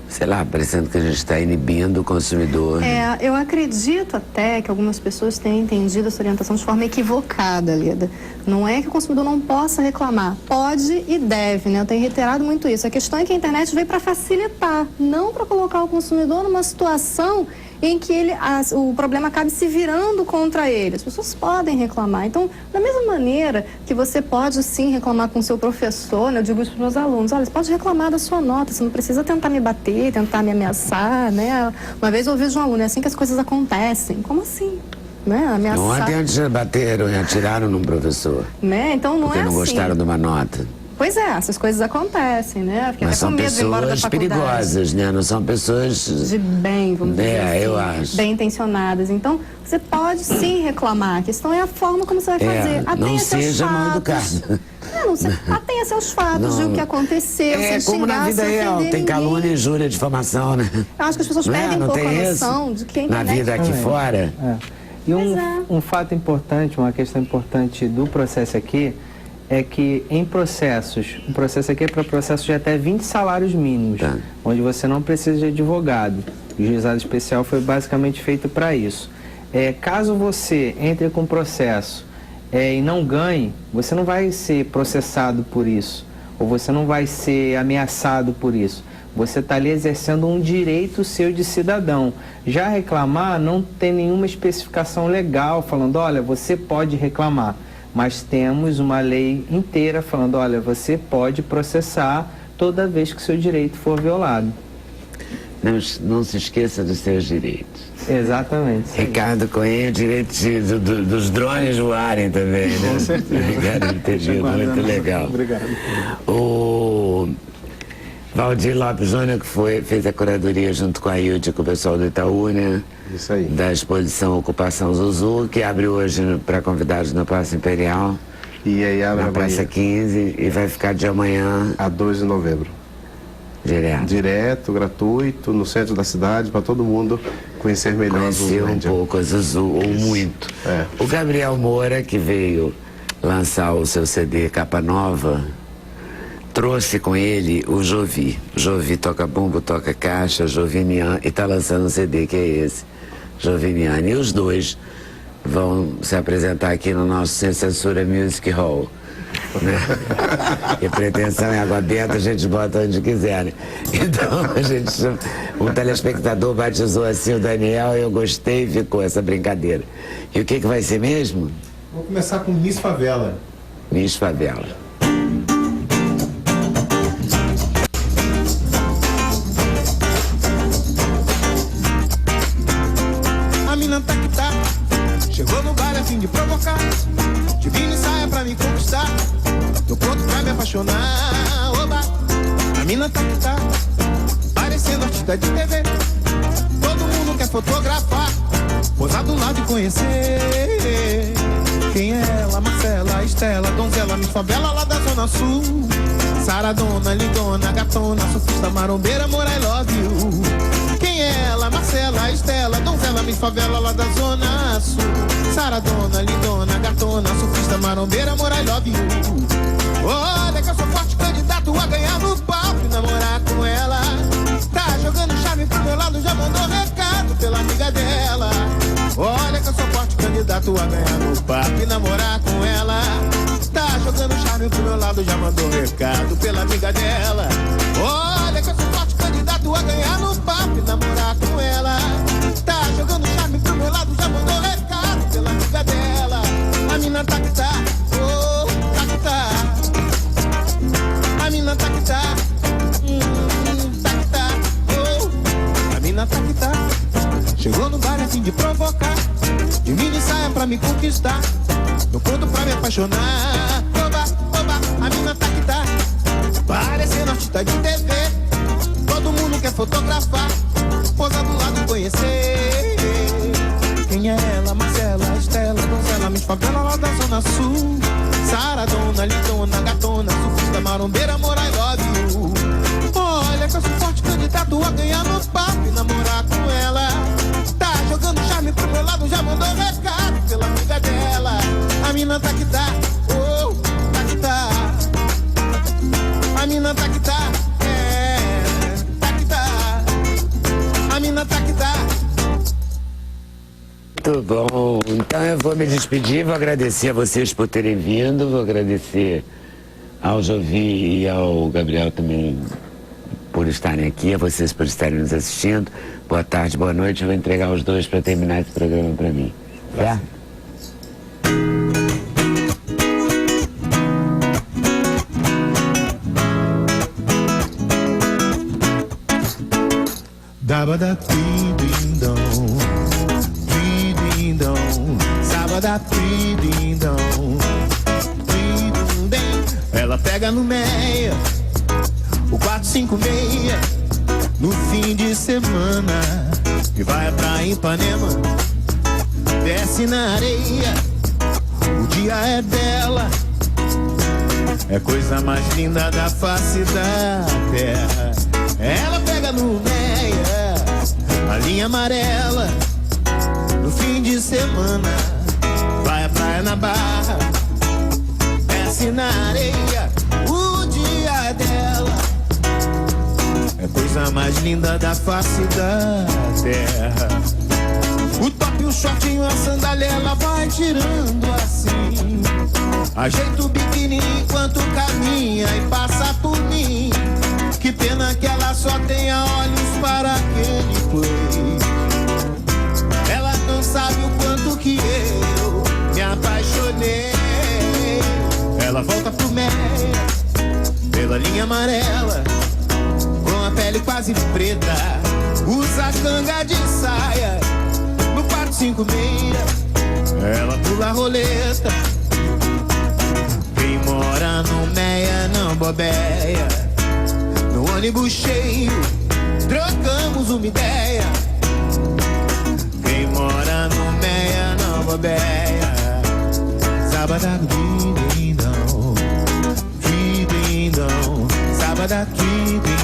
sei lá, parecendo que a gente está inibindo o consumidor. Eu acredito até que algumas pessoas tenham entendido essa orientação de forma equivocada, Leda. Não é que o consumidor não possa reclamar. Pode e deve, né? Eu tenho reiterado muito isso. A questão é que a internet veio para facilitar, não para colocar o consumidor numa situação em que o problema acabe se virando contra ele. As pessoas podem reclamar. Então, da mesma maneira que você pode sim reclamar com o seu professor, né? Eu digo isso para os meus alunos, olha, você pode reclamar da sua nota, você não precisa tentar me bater, tentar me ameaçar, né? Uma vez eu ouvi de um aluno, é assim que as coisas acontecem. Como assim? Né? Ameaçar. Ontem antes bateram e atiraram num professor. Né? Então não porque é não assim. Gostaram de uma nota. Pois é, essas coisas acontecem, né? Fiquei mas até com são medo de ir embora da pessoas faculdade. perigosas, né? Não são pessoas... De bem, vamos dizer assim, eu acho. bem intencionadas. Então, você pode sim reclamar. A questão é a forma como você vai fazer. Não seja mal educado. Atenha seus fatos de o que aconteceu. Como na vida real, tem calúnia, injúria, difamação, né? Eu acho que as pessoas perdem um pouco a noção de quem na vida aqui fora. E um fato importante, uma questão importante do processo aqui, é que em processos, o processo aqui é para processos de até 20 salários mínimos, onde você não precisa de advogado. O juizado especial foi basicamente feito para isso. Caso você entre com processo e não ganhe, você não vai ser processado por isso, ou você não vai ser ameaçado por isso. Você está ali exercendo um direito seu de cidadão. Já reclamar não tem nenhuma especificação legal falando, olha, você pode reclamar. Mas temos uma lei inteira falando, olha, você pode processar toda vez que seu direito for violado. Não se esqueça dos seus direitos. Exatamente. Ricardo Cohen, direito dos drones voarem também, né? Com certeza. Ricardo Tejiro, muito legal. Obrigado. O Valdir Lopes Júnior, que fez a curadoria junto com a Hilde, com o pessoal do Itaú, né? Isso aí. Da exposição Ocupação Zuzu, que abre hoje para convidados na Praça Imperial. E aí abre na Praça 15 e vai ficar de amanhã a 2 de novembro. Direto, gratuito, no centro da cidade, para todo mundo conhecer melhor a Zuzulândia. Conhecer um pouco a Zuzu, ou muito. O Gabriel Moura, que veio lançar o seu CD Capa Nova, trouxe com ele o Jovi. Jovi toca bumbo, toca caixa, Jovinian, e está lançando um CD que é esse, Jovinian. E os dois vão se apresentar aqui no nosso Sem Censura Music Hall. Né? E a pretensão é água benta, a gente bota onde quiser, né? Então um telespectador batizou assim o Daniel e eu gostei e ficou essa brincadeira. E o que vai ser mesmo? Vou começar com Miss Favela. Miss Favela. A mina tá que tá, chegou no bar a fim de provocar. Divina e saia pra me conquistar, tô pronto pra me apaixonar. Oba! A mina tá que tá, parecendo artista de TV. Todo mundo quer fotografar, posar do lado e conhecer. Quem é ela? Marcela, Estela, donzela, Miss Favela lá da Zona Sul. Saradona, lindona, gatona, surfista, marombeira, mora, I love you. Quem é ela? Marcela, Estela, donzela, Miss Favela lá da Zona Sul. Saradona, lindona, gatona, surfista, marombeira, mora, I love you. Olha que eu sou forte candidato a ganhar no palco e namorar com ela. Tá jogando charme pro meu lado, já mandou recado pela amiga dela. Olha que eu sou forte candidato a ganhar no palco e namorar com ela. Tá jogando charme pro meu lado, já mandou recado pela amiga dela. Olha que eu sou forte candidato a ganhar no papo e namorar com ela. Tá jogando charme pro meu lado, já mandou recado pela amiga dela. A mina tá que tá, oh, tá que tá. A mina tá que tá, tá que tá, oh. A mina tá que tá, chegou no bar a fim de provocar. De mini saia pra me conquistar, tô pronto pra me apaixonar. Oba, oba, a mina tá que tá, parecendo artista de TV. Todo mundo quer fotografar, posar do lado e conhecer. Quem é ela? Marcela, Estela, donzela, Miss Favela lá da Zona Sul. Saradona, lindona, gatona, surfista, marombeira, mora, I love you. Olha que eu sou forte candidato a ganhar no papo e namorar com ela. Tá jogando charme pro meu lado, já mandou recado pela amiga dela. A mina tá que tá, oh, tá que tá. A mina tá que tá, tá que tá. Muito bom. Então eu vou me despedir, vou agradecer a vocês por terem vindo, vou agradecer ao Jovi e ao Gabriel também por estarem aqui, a vocês por estarem nos assistindo. Boa tarde, boa noite. Eu vou entregar os dois para terminar esse programa para mim. Tá? Dabada dindom, dindom, sábada dindom, dindom. Ela pega no meia, o 456, no fim de semana, e vai pra Ipanema, desce na areia, o dia é dela, é coisa mais linda da face da terra. Ela pega no meia, a linha amarela, no fim de semana, vai à praia na Barra, desce na areia, o dia é dela, é coisa mais linda da face da terra. O top, o shortinho, a sandália, ela vai tirando assim, ajeita o biquíni enquanto caminha e passa por mim. Que pena que ela só tenha olhos para aquele play. Ela não sabe o quanto que eu me apaixonei. Ela volta pro meia, pela linha amarela, com a pele quase preta, usa canga de saia, no 456, ela pula a roleta. Quem mora no meia não bobeia. No ônibus cheio, trocamos uma ideia. Quem mora no meia não bobeia. Sábado dindom, dindom, sábado dindom.